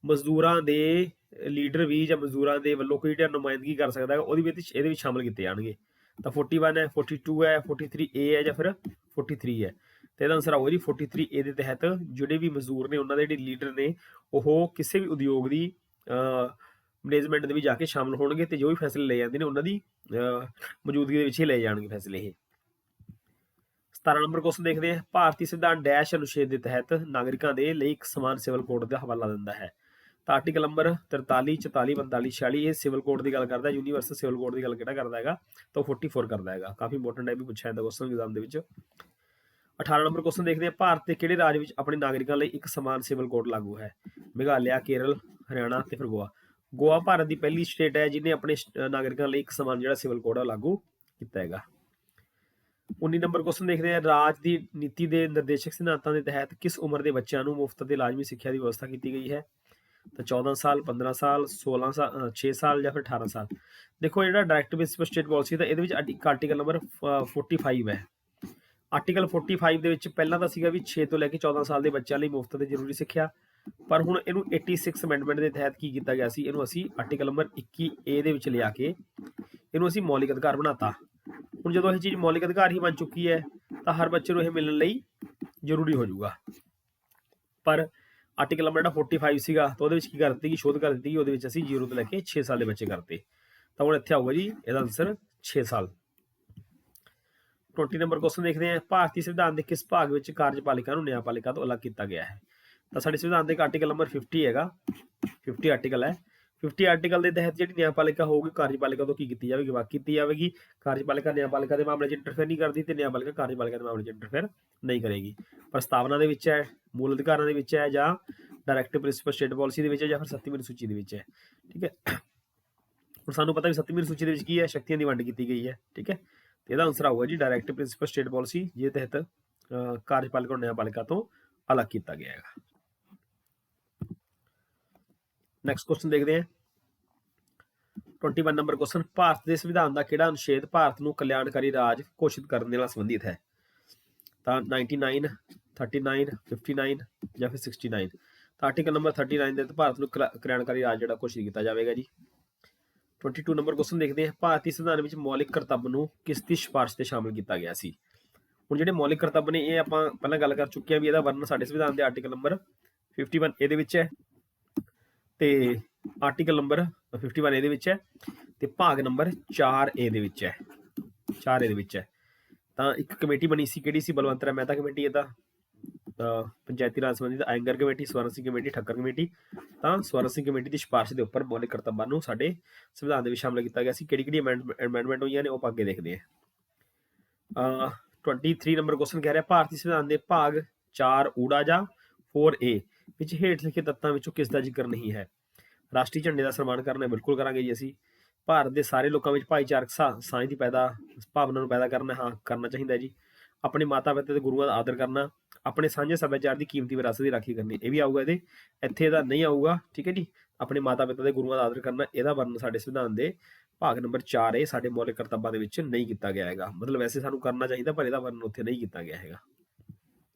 ਮਜ਼ਦੂਰਾਂ ਦੇ ਲੀਡਰ ਵੀ ਜਾਂ ਮਜ਼ਦੂਰਾਂ ਦੇ ਵੱਲੋਂ ਕੋਈ ਜਿਹੜਾ ਨੁਮਾਇੰਦਗੀ ਕਰ ਸਕਦਾ ਹੈ ਉਹਦੇ ਵਿੱਚ ਇਹਦੇ ਵਿੱਚ ਸ਼ਾਮਲ ਕੀਤੇ ਜਾਣਗੇ। ਤਾਂ 41 ਹੈ, 42 ਹੈ, 43A ਹੈ ਜਾਂ ਫਿਰ 43 ਹੈ। ਤੇ ਇਹਦਾ ਆਨਸਰ ਆਊਗਾ ਜੀ 43A ਦੇ ਤਹਿਤ ਜਿਹੜੇ ਵੀ ਮਜ਼ਦੂਰ ਨੇ ਉਹਨਾਂ ਦੇ ਜਿਹੜੇ ਲੀਡਰ ਨੇ ਉਹ ਕਿਸੇ ਵੀ ਉਦਯੋਗ ਦੀ ਮੈਨੇਜਮੈਂਟ ਦੇ ਵਿੱਚ ਜਾ ਕੇ ਸ਼ਾਮਲ ਹੋਣਗੇ ਤੇ ਜੋ ਵੀ ਫੈਸਲੇ ਲਏ ਜਾਂਦੇ ਨੇ ਉਹਨਾਂ ਦੀ ਮੌਜੂਦਗੀ ਦੇ ਵਿੱਚ ਹੀ ਲਏ ਜਾਣਗੇ ਫੈਸਲੇ ਇਹ। 17 ਨੰਬਰ ਕੁਐਸਚਨ ਦੇਖਦੇ ਹਾਂ, ਭਾਰਤੀ ਸੰਵਿਧਾਨ ਡੈਸ਼ ਅਨੁਛੇਦ ਦੇ ਤਹਿਤ ਨਾਗਰਿਕਾਂ ਦੇ ਲਈ ਇੱਕ ਸਮਾਨ ਸਿਵਲ ਕੋਡ ਦਾ ਹਵਾਲਾ ਦਿੰਦਾ ਹੈ। ਤਾਂ ਆਰਟੀਕਲ ਨੰਬਰ 43, 44, 45, 46 ਇਹ ਸਿਵਲ ਕੋਡ ਦੀ ਗੱਲ ਕਰਦਾ, ਯੂਨੀਵਰਸਲ ਸਿਵਲ ਕੋਡ ਦੀ ਗੱਲ ਕਿਹੜਾ ਕਰਦਾ ਹੈਗਾ, ਤਾਂ 44 ਕਰਦਾ ਹੈਗਾ। ਕਾਫੀ ਇੰਪੋਰਟੈਂਟ ਹੈ, ਵੀ ਪੁੱਛਿਆ ਜਾਂਦਾ ਕੁਐਸਚਨ ਐਗਜ਼ਾਮ ਦੇ ਵਿੱਚ। 18 ਨੰਬਰ ਕੁਐਸਚਨ ਦੇਖਦੇ ਹਾਂ, ਭਾਰਤ ਦੇ ਕਿਹੜੇ ਰਾਜ ਵਿੱਚ ਆਪਣੇ ਨਾਗਰਿਕਾਂ ਲਈ ਇੱਕ ਸਮਾਨ ਸਿਵਲ ਕੋਡ ਲਾਗੂ ਹੈ? ਮੇਘਾਲਿਆ, ਕੇਰਲ, ਹਰਿਆਣਾ ਤੇ ਫਿਰ ਗੋਆ। ਗੋਆ ਭਾਰਤ ਦੀ ਪਹਿਲੀ ਸਟੇਟ ਹੈ ਜਿਹਨੇ ਆਪਣੇ ਨਾਗਰਿਕਾਂ ਲਈ ਇੱਕ ਸਮਾਨ ਜਿਹੜਾ ਸਿਵਲ ਕੋਡ ਆ ਲਾਗੂ ਕੀਤਾ ਹੈਗਾ। 19 ਨੰਬਰ ਕੁਐਸਚਨ ਦੇਖਦੇ ਹਾਂ, ਰਾਜ ਦੀ ਨੀਤੀ ਦੇ ਨਿਰਦੇਸ਼ਕ ਸਿਧਾਂਤਾਂ ਦੇ ਤਹਿਤ ਕਿਸ ਉਮਰ ਦੇ ਬੱਚਿਆਂ ਨੂੰ ਮੁਫਤ ਤੇ ਲਾਜ਼ਮੀ ਸਿੱਖਿਆ ਦੀ ਵਿਵਸਥਾ ਕੀਤੀ ਗਈ ਹੈ? ਤਾਂ 14 ਸਾਲ, 15 ਸਾਲ, 16 ਸਾਲ, 6 ਸਾਲ ਜਾਂ ਫਿਰ 18 ਸਾਲ। ਦੇਖੋ ਜਿਹੜਾ ਡਾਇਰੈਕਟ ਪ੍ਰਿੰਸੀਪਲ ਸਟੇਟ ਪਾਲਿਸੀ ਦਾ ਇਹਦੇ ਵਿੱਚ ਆਰਟੀਕਲ ਨੰਬਰ 45 ਹੈ। ਆਰਟੀਕਲ 45 ਦੇ ਵਿੱਚ ਪਹਿਲਾਂ ਤਾਂ ਸੀਗਾ ਵੀ 6 ਤੋਂ ਲੈ ਕੇ 14 ਸਾਲ ਦੇ ਬੱਚਿਆਂ ਲਈ ਮੁਫਤ ਤੇ ਜ਼ਰੂਰੀ ਸਿੱਖਿਆ, ਪਰ ਹੁਣ ਇਹਨੂੰ 86 ਅਮੈਂਡਮੈਂਟ ਦੇ ਤਹਿਤ ਕੀ ਕੀਤਾ ਗਿਆ ਸੀ, ਇਹਨੂੰ ਅਸੀਂ ਆਰਟੀਕਲ ਨੰਬਰ 21A ਦੇ ਵਿੱਚ ਲਿਆ ਕੇ ਇਹਨੂੰ ਅਸੀਂ ਮੌਲਿਕ ਅਧਿਕਾਰ ਬਣਾਤਾ। ਹੁਣ ਜਦੋਂ ਇਹ ਚੀਜ਼ ਮੌਲਿਕ ਅਧਿਕਾਰ ਹੀ ਬਣ ਚੁੱਕੀ ਹੈ ਤਾਂ ਹਰ ਬੱਚੇ ਨੂੰ ਇਹ ਮਿਲਣ ਲਈ ਜ਼ਰੂਰੀ ਹੋ ਜਾਊਗਾ। ਪਰ ਆਰਟੀਕਲ ਨੰਬਰ ਜਿਹੜਾ 45 ਸੀਗਾ ਤਾਂ ਉਹਦੇ ਵਿੱਚ ਕੀ ਕਰ ਦਿੱਤੀ ਕਿ ਸ਼ੋਧ ਕਰ ਦਿੱਤੀ ਕਿ ਉਹਦੇ ਵਿੱਚ ਅਸੀਂ 0 ਤੋਂ ਲੈ ਕੇ 6 ਸਾਲ ਦੇ ਬੱਚੇ ਕਰਤੇ। ਤਾਂ ਹੁਣ ਇੱਥੇ ਆਊਗਾ ਜੀ ਇਹਦਾ ਆਨਸਰ 6 ਸਾਲ। 20 ਨੰਬਰ ਕੁਐਸਚਨ ਦੇਖਦੇ ਹਾਂ, ਭਾਰਤੀ ਸੰਵਿਧਾਨ ਦੇ ਕਿਸ ਭਾਗ ਵਿੱਚ ਕਾਰਜਪਾਲਿਕਾ ਨੂੰ ਨਿਆਂਪਾਲਿਕਾ ਤੋਂ ਅਲੱਗ ਕੀਤਾ ਗਿਆ ਹੈ? ਤਾਂ ਸਾਡੇ ਸੰਵਿਧਾਨ ਦੇ ਆਰਟੀਕਲ ਨੰਬਰ 50 ਹੈਗਾ, 50 ਆਰਟੀਕਲ ਹੈ। 50 ਆਰਟੀਕਲ ਦੇ ਤਹਿਤ ਜਿਹੜੀ ਨਿਆਂਪਾਲਿਕਾ ਹੋਊਗੀ ਕਾਰਜਪਾਲਿਕਾ ਤੋਂ ਕੀ ਕੀਤੀ ਜਾਵੇਗੀ, ਵੱਖ ਕੀਤੀ ਜਾਵੇਗੀ। ਕਾਰਜਪਾਲਿਕਾ ਨਿਆਂਪਾਲਿਕਾ ਦੇ ਮਾਮਲੇ 'ਚ ਇੰਟਰਫੇਅਰ ਨਹੀਂ ਕਰਦੀ ਤੇ ਨਿਆਂਪਾਲਿਕਾ ਕਾਰਜਪਾਲਿਕਾ ਦੇ ਮਾਮਲੇ 'ਚ ਇੰਟਰਫੇਅਰ ਨਹੀਂ ਕਰੇਗੀ। ਪ੍ਰਸਤਾਵਨਾ ਦੇ ਵਿੱਚ ਹੈ, ਮੂਲ ਅਧਿਕਾਰਾਂ ਦੇ ਵਿੱਚ ਹੈ, ਜਾਂ ਡਾਇਰੈਕਟ ਪ੍ਰਿੰਸੀਪਲ ਸਟੇਟ ਪਾਲਿਸੀ ਦੇ ਵਿੱਚ ਹੈ, ਜਾਂ ਫਿਰ 7ਵੀਂ ਅਨੁਸੂਚੀ ਦੇ ਵਿੱਚ ਹੈ। ਠੀਕ ਹੈ, ਹੁਣ ਸਾਨੂੰ ਪਤਾ ਵੀ 7ਵੀਂ ਅਨੁਸੂਚੀ ਦੇ ਵਿੱਚ ਕੀ ਹੈ, ਸ਼ਕਤੀਆਂ ਦੀ ਵੰਡ ਕੀਤੀ ਗਈ ਹੈ। ਠੀਕ ਹੈ, ਤੇ ਇਹਦਾ ਆਨਸਰ ਆਊਗਾ ਜੀ ਡਾਇਰੈਕਟ ਪ੍ਰਿੰਸੀਪਲ ਸਟੇਟ ਪਾਲਿਸੀ, ਜਿਹਦੇ ਤਹਿਤ ਕਾਰਜਪਾਲਿਕਾ ਨੂੰ ਨਿਆਂਪਾਲਿਕਾ ਤੋਂ ਅਲੱਗ ਕੀਤਾ ਗਿਆ ਹੈਗਾ। ਨੈਕਸਟ ਕੁਐਸਚਨ ਦੇਖਦੇ ਹਾਂ, 21 ਨੰਬਰ ਕੁਐਸਚਨ, ਭਾਰਤ ਦੇ ਸੰਵਿਧਾਨ ਦਾ ਕਿਹੜਾ ਅਨੁਛੇਦ ਭਾਰਤ ਨੂੰ ਕਲਿਆਣਕਾਰੀ ਰਾਜ ਘੋਸ਼ਿਤ ਕਰਨ ਦੇ ਨਾਲ ਸੰਬੰਧਿਤ ਹੈ? ਤਾਂ 99, 39, 59 ਜਾਂ ਫਿਰ 69। ਤਾਂ ਆਰਟੀਕਲ ਨੰਬਰ 39 ਦੇ ਤਹਿਤ ਭਾਰਤ ਨੂੰ ਕਲਿਆਣਕਾਰੀ ਰਾਜ ਜਿਹੜਾ ਘੋਸ਼ਿਤ ਕੀਤਾ ਜਾਵੇਗਾ ਜੀ। 22 ਨੰਬਰ ਕੁਐਸਚਨ ਦੇਖਦੇ ਹਾਂ, ਭਾਰਤੀ ਸੰਵਿਧਾਨ ਵਿੱਚ ਮੌਲਿਕ ਕਰਤੱਵ ਨੂੰ ਕਿਸ ਦੀ ਸਿਫਾਰਿਸ਼ ਤੇ ਸ਼ਾਮਿਲ ਕੀਤਾ ਗਿਆ ਸੀ? ਹੁਣ ਜਿਹੜੇ ਮੌਲਿਕ ਕਰਤੱਵ ਨੇ ਇਹ ਆਪਾਂ ਪਹਿਲਾਂ ਗੱਲ ਕਰ ਚੁੱਕੇ ਹਾਂ ਵੀ ਇਹਦਾ ਵਰਣਨ ਸਾਡੇ ਸੰਵਿਧਾਨ ਦੇ ਆਰਟੀਕਲ ਨੰਬਰ 51A ਦੇ ਵਿੱਚ ਹੈ ਤੇ ਆਰਟੀਕਲ ਨੰਬਰ 51A ਦੇ ਵਿੱਚ ਹੈ ਤੇ ਭਾਗ ਨੰਬਰ 4A ਦੇ ਵਿੱਚ ਹੈ, 4A ਦੇ ਵਿੱਚ ਹੈ। ਤਾਂ ਇੱਕ ਕਮੇਟੀ ਬਣੀ ਸੀ, ਕਿਹੜੀ ਸੀ? ਬਲਵੰਤ ਰਾਏ ਮਹਿਤਾ ਕਮੇਟੀ। ਇਹਦਾ ਪੰਚਾਇਤੀ ਰਾਜ ਸੰਬੰਧੀ ਆਇੰਗਰ committee, Swaran Singh committee, Thakkar committee. ਤਾਂ ਸਵਰਨ ਸਿੰਘ ਕਮੇਟੀ ਦੀ ਸਿਫਾਰਿਸ਼ ਦੇ ਉੱਪਰ ਮੌਲਿਕ ਕਰਤੱਵਾਂ ਨੂੰ ਸਾਡੇ ਸੰਵਿਧਾਨ ਦੇ ਵਿੱਚ ਸ਼ਾਮਲ ਕੀਤਾ ਗਿਆ ਸੀ। ਕਿਹੜੀ ਕਿਹੜੀ ਅਮੈਂਡਮੈਂਟ ਹੋਈਆਂ ਨੇ ਉਹ ਆਪਾਂ ਅੱਗੇ ਦੇਖਦੇ ਹਾਂ। 23 ਨੰਬਰ ਕੁਐਸਚਨ ਕਹਿ ਰਿਹਾ ਭਾਰਤੀ ਸੰਵਿਧਾਨ ਦੇ ਭਾਗ 4 ਊੜਾ ਜਾਂ 4A ਵਿੱਚ ਹੇਠ ਲਿਖੇ ਤੱਤਾਂ ਵਿੱਚੋਂ ਕਿਸ ਦਾ ਜ਼ਿਕਰ ਨਹੀਂ ਹੈ। ਰਾਸ਼ਟਰੀ ਝੰਡੇ ਦਾ ਸਨਮਾਨ ਕਰਨਾ ਬਿਲਕੁਲ ਕਰਾਂਗੇ ਜੀ ਅਸੀਂ। ਭਾਰਤ ਦੇ ਸਾਰੇ ਲੋਕਾਂ ਵਿੱਚ ਭਾਈਚਾਰਕ ਸਾਂਝ ਦੀ ਭਾਵਨਾ ਨੂੰ ਪੈਦਾ ਕਰਨਾ, ਹਾਂ ਕਰਨਾ ਚਾਹੀਦਾ ਜੀ। ਆਪਣੇ ਮਾਤਾ ਪਿਤਾ ਤੇ ਗੁਰੂਆਂ ਦਾ ਆਦਰ ਕਰਨਾ, ਆਪਣੇ ਸਾਂਝੇ ਸੱਭਿਆਚਾਰ ਦੀ ਕੀਮਤੀ ਵਿਰਾਸਤ ਦੀ ਰਾਖੀ ਕਰਨੀ, ਇਹ ਵੀ ਆਊਗਾ ਇਹਦੇ, ਇੱਥੇ ਇਹਦਾ ਨਹੀਂ ਆਊਗਾ, ਠੀਕ ਹੈ ਜੀ। ਆਪਣੇ ਮਾਤਾ ਪਿਤਾ ਦੇ ਗੁਰੂਆਂ ਦਾ ਆਦਰ ਕਰਨਾ, ਇਹਦਾ ਵਰਣਨ ਸਾਡੇ ਸੰਵਿਧਾਨ ਦੇ ਭਾਗ ਨੰਬਰ 4 ਇਹ ਸਾਡੇ ਮੌਲਿਕ ਕਰਤੱਵਾਂ ਦੇ ਵਿੱਚ ਨਹੀਂ ਕੀਤਾ ਗਿਆ ਹੈਗਾ। ਮਤਲਬ ਵੈਸੇ ਸਾਨੂੰ ਕਰਨਾ ਚਾਹੀਦਾ ਪਰ ਇਹਦਾ ਵਰਣਨ ਉੱਥੇ ਨਹੀਂ ਕੀਤਾ ਗਿਆ ਹੈਗਾ।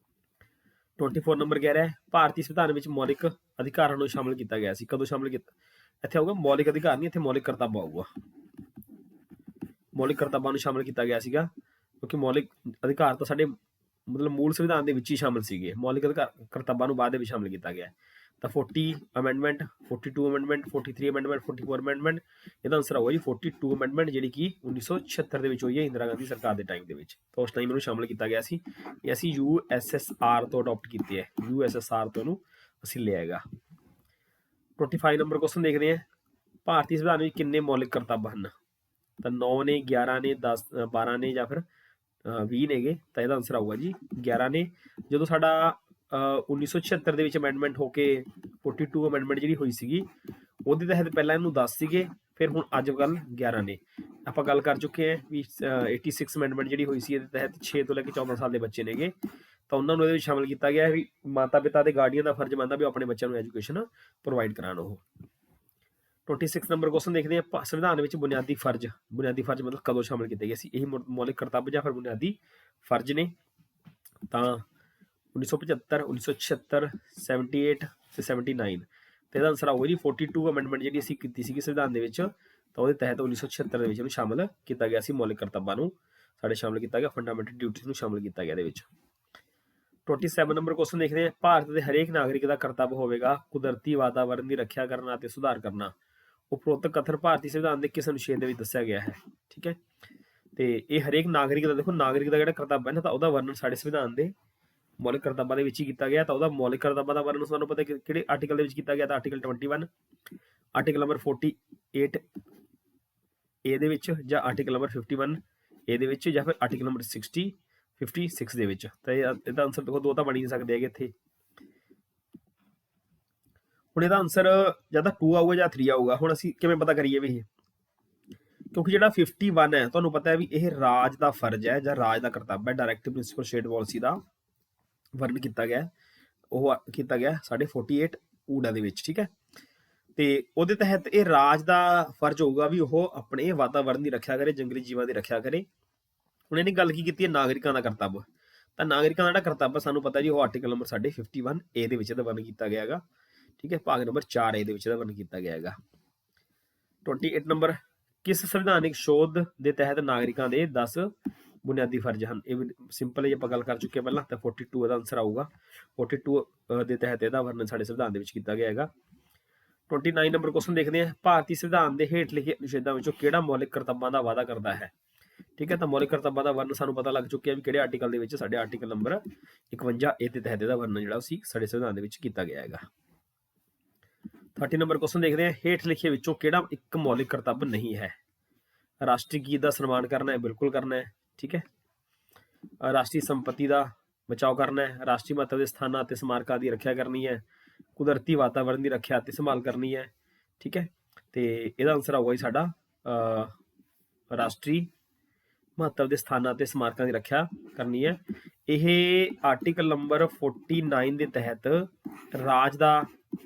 24 ਨੰਬਰ ਕਹਿ ਰਿਹਾ ਹੈ ਭਾਰਤੀ ਸੰਵਿਧਾਨ ਵਿੱਚ ਮੌਲਿਕ ਅਧਿਕਾਰਾਂ ਨੂੰ ਸ਼ਾਮਲ ਕੀਤਾ ਗਿਆ ਸੀ। ਕਦੋਂ ਸ਼ਾਮਲ ਕੀਤਾ? ਇੱਥੇ ਆਊਗਾ ਮੌਲਿਕ ਅਧਿਕਾਰ ਨਹੀਂ, ਇੱਥੇ ਮੌਲਿਕ ਕਰਤੱਵ ਆਊਗਾ। ਮੌਲਿਕ ਕਰਤੱਵਾਂ ਨੂੰ ਸ਼ਾਮਲ ਕੀਤਾ ਗਿਆ ਸੀਗਾ ਕਿਉਂਕਿ ਮੌਲਿਕ ਅਧਿਕਾਰ ਤਾਂ ਸਾਡੇ ਮਤਲਬ ਮੂਲ ਸੰਵਿਧਾਨ ਦੇ ਵਿੱਚ ਹੀ ਸ਼ਾਮਲ ਸੀਗੇ। ਮੌਲਿਕ ਅਧਿਕਾਰ ਕਰਤੱਵਾਂ ਨੂੰ ਬਾਅਦ ਦੇ ਵਿੱਚ ਸ਼ਾਮਲ ਕੀਤਾ ਗਿਆ। ਤਾਂ 40 ਅਮੈਂਡਮੈਂਟ, 42 ਅਮੈਂਡਮੈਂਟ, 43 ਅਮੈਂਡਮੈਂਟ, 44 ਅਮੈਂਡਮੈਂਟ, ਇਹਦਾ ਆਨਸਰ ਆਊਗਾ ਜੀ 42 ਅਮੈਂਡਮੈਂਟ, ਜਿਹੜੀ ਕਿ 1976 ਦੇ ਵਿੱਚ ਹੋਈ ਹੈ ਇੰਦਰਾ ਗਾਂਧੀ ਸਰਕਾਰ ਦੇ ਟਾਈਮ ਦੇ ਵਿੱਚ। ਤਾਂ ਉਸ ਟਾਈਮ ਇਹਨੂੰ ਸ਼ਾਮਲ ਕੀਤਾ ਗਿਆ ਸੀ। ਇਹ ਅਸੀਂ USSR ਤੋਂ ਅਡਾਪਟ ਕੀਤੀ ਹੈ, USSR ਤੋਂ ਇਹਨੂੰ ਅਸੀਂ ਲਿਆ ਹੈਗਾ। 25 ਨੰਬਰ ਕੁਐਸਚਨ ਦੇਖਦੇ ਹਾਂ ਭਾਰਤੀ ਸੰਵਿਧਾਨ ਵਿੱਚ ਕਿੰਨੇ ਮੌਲਿਕ ਕਰਤੱਵ ਹਨ। ਤਾਂ 9 ਨੇ, 11 ਨੇ, 10, 12 ਨੇ ਜਾਂ ਫਿਰ 20 ਨੇਗੇ। ਤਾਂ ਇਹਦਾ ਆਨਸਰ ਆਊਗਾ ਜੀ 11 ਨੇ। ਜਦੋਂ ਸਾਡਾ 1976 ਦੇ ਵਿੱਚ ਅਮੈਂਡਮੈਂਟ ਹੋ ਕੇ 42 ਅਮੈਂਡਮੈਂਟ ਜਿਹੜੀ ਹੋਈ ਸੀਗੀ ਉਹਦੇ ਤਹਿਤ ਪਹਿਲਾਂ ਇਹਨੂੰ 10 ਸੀਗੇ, ਫਿਰ ਹੁਣ ਅੱਜ ਕੱਲ੍ਹ 11 ਨੇ। ਆਪਾਂ ਗੱਲ ਕਰ ਚੁੱਕੇ ਹਾਂ ਵੀ 86 ਅਮੈਂਡਮੈਂਟ ਜਿਹੜੀ ਹੋਈ ਸੀ ਇਹਦੇ ਤਹਿਤ 6 ਤੋਂ ਲੈ ਕੇ 14 ਸਾਲ ਦੇ ਬੱਚੇ ਨੇਗੇ, ਤਾਂ ਉਹਨਾਂ ਨੂੰ ਇਹਦੇ ਵਿੱਚ ਸ਼ਾਮਲ ਕੀਤਾ ਗਿਆ ਵੀ ਮਾਤਾ ਪਿਤਾ ਦੇ ਗਾਰਡੀਅਨ ਦਾ ਫਰਜ਼ ਬਣਦਾ ਵੀ ਆਪਣੇ ਬੱਚਿਆਂ ਨੂੰ ਐਜੂਕੇਸ਼ਨ ਪ੍ਰੋਵਾਈਡ ਕਰਾਉਣ। ਉਹ 26 ਨੰਬਰ ਕੁਐਸਚਨ ਦੇਖਦੇ ਹਾਂ ਸੰਵਿਧਾਨ ਵਿੱਚ ਬੁਨਿਆਦੀ ਫਰਜ਼ ਮਤਲਬ ਕਦੋਂ ਸ਼ਾਮਲ ਕੀਤੇ ਗਏ ਸੀ। ਇਹੀ ਮੌਲਿਕ ਕਰਤੱਵ ਜਾਂ ਫਿਰ ਬੁਨਿਆਦੀ ਫਰਜ਼ ਨੇ। ਤਾਂ 1975, 1976, 78 ਤੇ 79। ਤੇ ਇਹਦਾ ਆਨਸਰ ਆਊਗਾ ਜੀ 42 ਅਮੈਂਡਮੈਂਟ ਜਿਹੜੀ ਅਸੀਂ ਕੀਤੀ ਸੀਗੀ ਸੰਵਿਧਾਨ ਦੇ ਵਿੱਚ, ਤਾਂ ਉਹਦੇ ਤਹਿਤ 1976 ਦੇ ਵਿੱਚ ਇਹਨੂੰ ਸ਼ਾਮਲ ਕੀਤਾ ਗਿਆ ਸੀ। ਮੌਲਿਕ ਕਰਤੱਵਾਂ ਨੂੰ ਸਾਡੇ ਸ਼ਾਮਲ ਕੀਤਾ ਗਿਆ, ਫੰਡਾਮੈਂਟਲ ਡਿਊਟੀਜ਼ ਨੂੰ ਸ਼ਾਮਲ ਕੀਤਾ ਗਿਆ ਇਹਦੇ ਵਿੱਚ। 27 ਨੰਬਰ ਕੁਐਸਚਨ ਦੇਖਦੇ ਹਾਂ ਭਾਰਤ ਦੇ ਹਰੇਕ ਨਾਗਰਿਕ ਦਾ ਕਰਤੱਵ ਹੋਵੇਗਾ ਕੁਦਰਤੀ ਵਾਤਾਵਰਣ ਦੀ ਰੱਖਿਆ ਕਰਨਾ ਅਤੇ ਸੁਧਾਰ ਕਰਨਾ। ਉਪਰੋਕਤ ਕਥਨ ਭਾਰਤੀ ਸੰਵਿਧਾਨ ਦੇ ਕਿਸ ਅਨੁਛੇਦ ਦੇ ਵਿੱਚ ਦੱਸਿਆ ਗਿਆ ਹੈ। ਠੀਕ ਹੈ, ਤੇ ਇਹ ਹਰੇਕ ਨਾਗਰਿਕ ਦਾ, ਦੇਖੋ ਨਾਗਰਿਕ ਦਾ ਜਿਹੜਾ ਕਰਤੱਵ ਹੈ ਨਾ, ਤਾਂ ਉਹਦਾ ਵਰਣਨ ਸਾਡੇ ਸੰਵਿਧਾਨ ਦੇ ਮੌਲਿਕ ਕਰਤੱਵਾਂ ਦੇ ਵਿੱਚ ਹੀ ਕੀਤਾ ਗਿਆ। ਤਾਂ ਉਹਦਾ ਮੌਲਿਕ ਕਰਤੱਵਾਂ ਦਾ ਵਰਣਨ ਸਾਨੂੰ ਪਤਾ ਕਿਹੜੇ ਆਰਟੀਕਲ ਦੇ ਵਿੱਚ ਕੀਤਾ ਗਿਆ। ਤਾਂ ਆਰਟੀਕਲ 21, ਆਰਟੀਕਲ ਨੰਬਰ 48 A ਦੇ ਵਿੱਚ, ਜਾਂ ਆਰਟੀਕਲ ਨੰਬਰ 51 A ਦੇ ਵਿੱਚ, ਜਾਂ ਫਿਰ ਆਰਟੀਕਲ ਨੰਬਰ 56 ਦੇ ਵਿੱਚ। ਤਾਂ ਇਹਦਾ ਆਨਸਰ ਦੇਖੋ ਦੋ ਤਾਂ ਬਣ ਹੀ ਨਹੀਂ ਸਕਦੇ ਹੈਗੇ ਇੱਥੇ। ਹੁਣ ਇਹਦਾ ਆਨਸਰ ਜਾਂ ਤਾਂ 2 ਆਊਗਾ ਜਾਂ 3 ਆਊਗਾ। ਹੁਣ ਅਸੀਂ ਕਿਵੇਂ ਪਤਾ ਕਰੀਏ ਵੀ ਇਹ, ਕਿਉਂਕਿ ਜਿਹੜਾ 51 ਹੈ ਤੁਹਾਨੂੰ ਪਤਾ ਹੈ ਵੀ ਇਹ ਰਾਜ ਦਾ ਫਰਜ਼ ਹੈ ਜਾਂ ਰਾਜ ਦਾ ਕਰਤੱਵ ਹੈ। ਡਾਇਰੈਕਟਿਵ ਪ੍ਰਿੰਸੀਪਲ ਸਟੇਟ ਪਾਲਿਸੀ ਦਾ ਵਰਣਨ ਕੀਤਾ ਗਿਆ, ਉਹ ਕੀਤਾ ਗਿਆ ਸਾਡੇ 48 ਊੜਾ ਦੇ ਵਿੱਚ। ਠੀਕ ਹੈ, ਤੇ ਉਹਦੇ ਤਹਿਤ ਇਹ ਰਾਜ ਦਾ ਫਰਜ਼ ਹੋਊਗਾ ਵੀ ਉਹ ਆਪਣੇ ਵਾਤਾਵਰਨ ਦੀ ਰੱਖਿਆ ਕਰੇ, ਜੰਗਲੀ ਜੀਵਾਂ ਦੀ ਰੱਖਿਆ ਕਰੇ। ਹੁਣ ਇਹਨੇ ਗੱਲ ਕੀ ਕੀਤੀ ਹੈ, ਨਾਗਰਿਕਾਂ ਦਾ ਕਰਤੱਵ। ਤਾਂ ਨਾਗਰਿਕਾਂ ਦਾ ਜਿਹੜਾ ਕਰਤੱਵ ਹੈ ਸਾਨੂੰ ਪਤਾ ਜੀ ਉਹ ਆਰਟੀਕਲ ਨੰਬਰ ਸਾਡੇ 51 A ਦੇ ਵਿੱਚ ਇਹਦਾ ਵਰਣਨ ਕੀਤਾ ਗਿਆ ਹੈਗਾ। ਠੀਕ ਹੈ, ਭਾਗ ਨੰਬਰ 4 A ਦੇ ਵਿੱਚ ਇਹਦਾ ਵਰਣਨ ਕੀਤਾ ਗਿਆ ਹੈਗਾ। 28 ਨੰਬਰ ਕਿਸ ਸੰਵਿਧਾਨਿਕ ਸ਼ੋਧ ਦੇ ਤਹਿਤ ਨਾਗਰਿਕਾਂ ਦੇ 10 ਬੁਨਿਆਦੀ ਫਰਜ਼ ਹਨ। ਇਹ ਵੀ ਸਿੰਪਲ ਹੀ ਆਪਾਂ ਗੱਲ ਕਰ ਚੁੱਕੇ ਪਹਿਲਾਂ। ਤਾਂ 42 ਇਹਦਾ ਆਨਸਰ ਆਊਗਾ। 42 ਦੇ ਤਹਿਤ ਇਹਦਾ ਵਰਣਨ ਸਾਡੇ ਸੰਵਿਧਾਨ ਦੇ ਵਿੱਚ ਕੀਤਾ ਗਿਆ ਹੈਗਾ। 29 ਨੰਬਰ ਕੁਐਸਚਨ ਦੇਖਦੇ ਹਾਂ ਭਾਰਤੀ ਸੰਵਿਧਾਨ ਦੇ ਹੇਠ ਲਿਖੇ ਅਨੁਛੇਦਾਂ ਵਿੱਚੋਂ ਕਿਹੜਾ ਮੌਲਿਕ ਕਰਤੱਵਾਂ ਦਾ ਵਾਅਦਾ ਕਰਦਾ ਹੈ। ਠੀਕ ਹੈ, ਤਾਂ ਮੌਲਿਕ ਕਰਤੱਵਾਂ ਦਾ ਵਰਣਨ ਸਾਨੂੰ ਪਤਾ ਲੱਗ ਚੁੱਕਿਆ ਵੀ ਕਿਹੜੇ ਆਰਟੀਕਲ ਦੇ ਵਿੱਚ, ਸਾਡੇ ਆਰਟੀਕਲ ਨੰਬਰ 51 A ਦੇ ਤਹਿਤ ਇਹਦਾ ਵਰਣਨ ਜਿਹੜਾ ਸੀ ਸਾਡੇ ਸੰਵਿਧਾਨ ਦੇ ਵਿੱਚ ਕੀਤਾ ਗਿਆ ਹੈਗਾ। 30 ਨੰਬਰ ਕੁਐਸਚਨ ਦੇਖਦੇ ਹਾਂ ਹੇਠ ਲਿਖੇ ਵਿੱਚੋਂ ਕਿਹੜਾ ਇੱਕ ਮੌਲਿਕ ਕਰਤੱਵ ਨਹੀਂ ਹੈ। ਰਾਸ਼ਟਰੀ ਗੀਤ ਦਾ ਸਨਮਾਨ ਕਰਨਾ ਹੈ, ਬਿਲਕੁਲ ਕਰਨਾ ਹੈ। ਠੀਕ ਹੈ, ਰਾਸ਼ਟਰੀ ਸੰਪਤੀ ਦਾ ਬਚਾਓ ਕਰਨਾ ਹੈ, ਰਾਸ਼ਟਰੀ ਮਹੱਤਵ ਦੇ ਸਥਾਨਾਂ ਅਤੇ ਸਮਾਰਕਾਂ ਦੀ ਰੱਖਿਆ ਕਰਨੀ ਹੈ, ਕੁਦਰਤੀ ਵਾਤਾਵਰਨ ਦੀ ਰੱਖਿਆ ਅਤੇ ਸੰਭਾਲ ਕਰਨੀ ਹੈ। ਠੀਕ ਹੈ, ਤੇ ਇਹਦਾ ਆਨਸਰ ਆਊਗਾ ਜੀ ਸਾਡਾ ਰਾਸ਼ਟਰੀ ਮਹੱਤਵ ਦੇ ਸਥਾਨਾਂ ਅਤੇ ਸਮਾਰਕਾਂ ਦੀ ਰੱਖਿਆ ਕਰਨੀ ਹੈ। ਇਹ ਆਰਟੀਕਲ ਨੰਬਰ 49 ਦੇ ਤਹਿਤ ਰਾਜ ਦਾ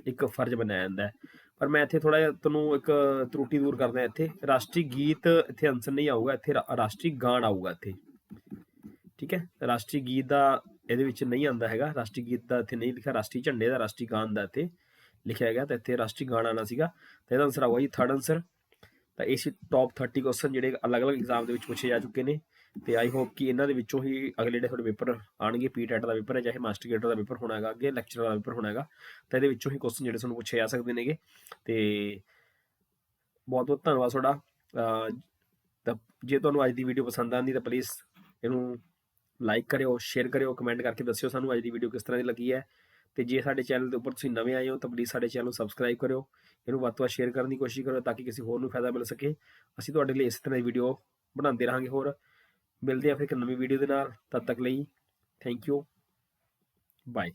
ਇੱਕ ਫਰਜ਼ ਬਣਾਇਆ ਜਾਂਦਾ ਹੈ। ਪਰ ਮੈਂ ਇੱਥੇ ਥੋੜਾ ਜਿਹਾ ਤੁਹਾਨੂੰ ਇੱਕ ਤਰੁੱਟੀ ਦੂਰ ਕਰਦਾ। ਇੱਥੇ ਰਾਸ਼ਟਰੀ ਗੀਤ ਇੱਥੇ ਆਨਸਰ ਨਹੀਂ ਆਊਗਾ, ਇੱਥੇ ਰਾਸ਼ਟਰੀ ਗਾਣ ਆਊਗਾ ਇੱਥੇ। ਠੀਕ ਹੈ, ਰਾਸ਼ਟਰੀ ਗੀਤ ਦਾ ਇਹਦੇ ਵਿੱਚ ਨਹੀਂ ਆਉਂਦਾ ਹੈਗਾ, ਰਾਸ਼ਟਰੀ ਗੀਤ ਦਾ ਇੱਥੇ ਨਹੀਂ ਲਿਖਿਆ, ਰਾਸ਼ਟਰੀ ਝੰਡੇ ਦਾ, ਰਾਸ਼ਟਰੀ ਗਾਣ ਦਾ ਇੱਥੇ ਲਿਖਿਆ ਗਿਆ। ਤਾਂ ਇੱਥੇ ਰਾਸ਼ਟਰੀ ਗਾਣ ਆਉਣਾ ਸੀਗਾ। ਤਾਂ ਇਹਦਾ ਆਨਸਰ ਆਊਗਾ ਜੀ 3rd ਆਨਸਰ। ਤਾਂ ਇਹ ਸੀ ਟੌਪ 30 ਕੁਐਸਚਨ ਜਿਹੜੇ ਅਲੱਗ-ਅਲੱਗ ਐਗਜ਼ਾਮ ਦੇ ਵਿੱਚ ਪੁੱਛੇ ਜਾ ਚੁੱਕੇ ਨੇ। ਤੇ ਆਈ ਹੋਪ ਕਿ ਇਹਨਾਂ ਦੇ ਵਿੱਚੋਂ ਹੀ ਅਗਲੇ ਜਿਹੜੇ ਤੁਹਾਡੇ ਪੇਪਰ ਆਉਣਗੇ, PTET ਦਾ ਪੇਪਰ ਹੈ, ਚਾਹੇ ਮਾਸਟਰ ਗੇਟਰ ਦਾ ਪੇਪਰ ਹੋਣਾ ਹੈਗਾ, ਅੱਗੇ ਲੈਕਚਰ ਦਾ ਪੇਪਰ ਹੋਣਾ ਹੈਗਾ, ਤਾਂ ਇਹਦੇ ਵਿੱਚੋਂ ਹੀ ਕੁਐਸਚਨ ਜਿਹੜੇ ਤੁਹਾਨੂੰ ਪੁੱਛੇ ਜਾ ਸਕਦੇ ਨੇਗੇ। ਤੇ ਬਹੁਤ ਬਹੁਤ ਧੰਨਵਾਦ ਤੁਹਾਡਾ। ਤਾਂ ਜੇ ਤੁਹਾਨੂੰ ਅੱਜ ਦੀ ਵੀਡੀਓ ਪਸੰਦ ਆਉਂਦੀ ਤਾਂ ਪਲੀਜ਼ ਇਹਨੂੰ ਲਾਈਕ ਕਰਿਓ, ਸ਼ੇਅਰ ਕਰਿਓ, ਕਮੈਂਟ ਕਰਕੇ ਦੱਸਿਓ ਸਾਨੂੰ ਅੱਜ ਦੀ ਵੀਡੀਓ ਕਿਸ ਤਰ੍ਹਾਂ ਦੀ ਲੱਗੀ ਹੈ। ਤੇ ਜੇ ਸਾਡੇ ਚੈਨਲ ਦੇ ਉੱਪਰ ਤੁਸੀਂ ਨਵੇਂ ਆਏ ਹੋ ਤਾਂ ਪਲੀਜ਼ ਸਾਡੇ ਚੈਨਲ ਨੂੰ ਸਬਸਕ੍ਰਾਈਬ ਕਰਿਓ, ਇਹਨੂੰ ਵੱਧ ਤੋਂ ਵੱਧ ਸ਼ੇਅਰ ਕਰਨ ਦੀ ਕੋਸ਼ਿਸ਼ ਕਰੋ ਤਾਂ ਕਿ ਕਿਸੇ ਹੋਰ ਨੂੰ ਫਾਇਦਾ ਮਿਲ ਸਕੇ। ਅਸੀਂ ਤੁਹਾਡੇ ਲਈ ਇਸ ਤਰ੍ਹਾਂ ਦੀ ਵੀਡੀਓ ਬਣਾਉਂਦੇ ਰਹਾਂਗੇ ਹੋਰ। ਮਿਲਦੇ ਆ ਫਿਰ ਇੱਕ ਨਵੀਂ ਵੀਡੀਓ ਦੇ ਨਾਲ, ਤਦ ਤੱਕ ਲਈ ਥੈਂਕ ਯੂ, ਬਾਏ।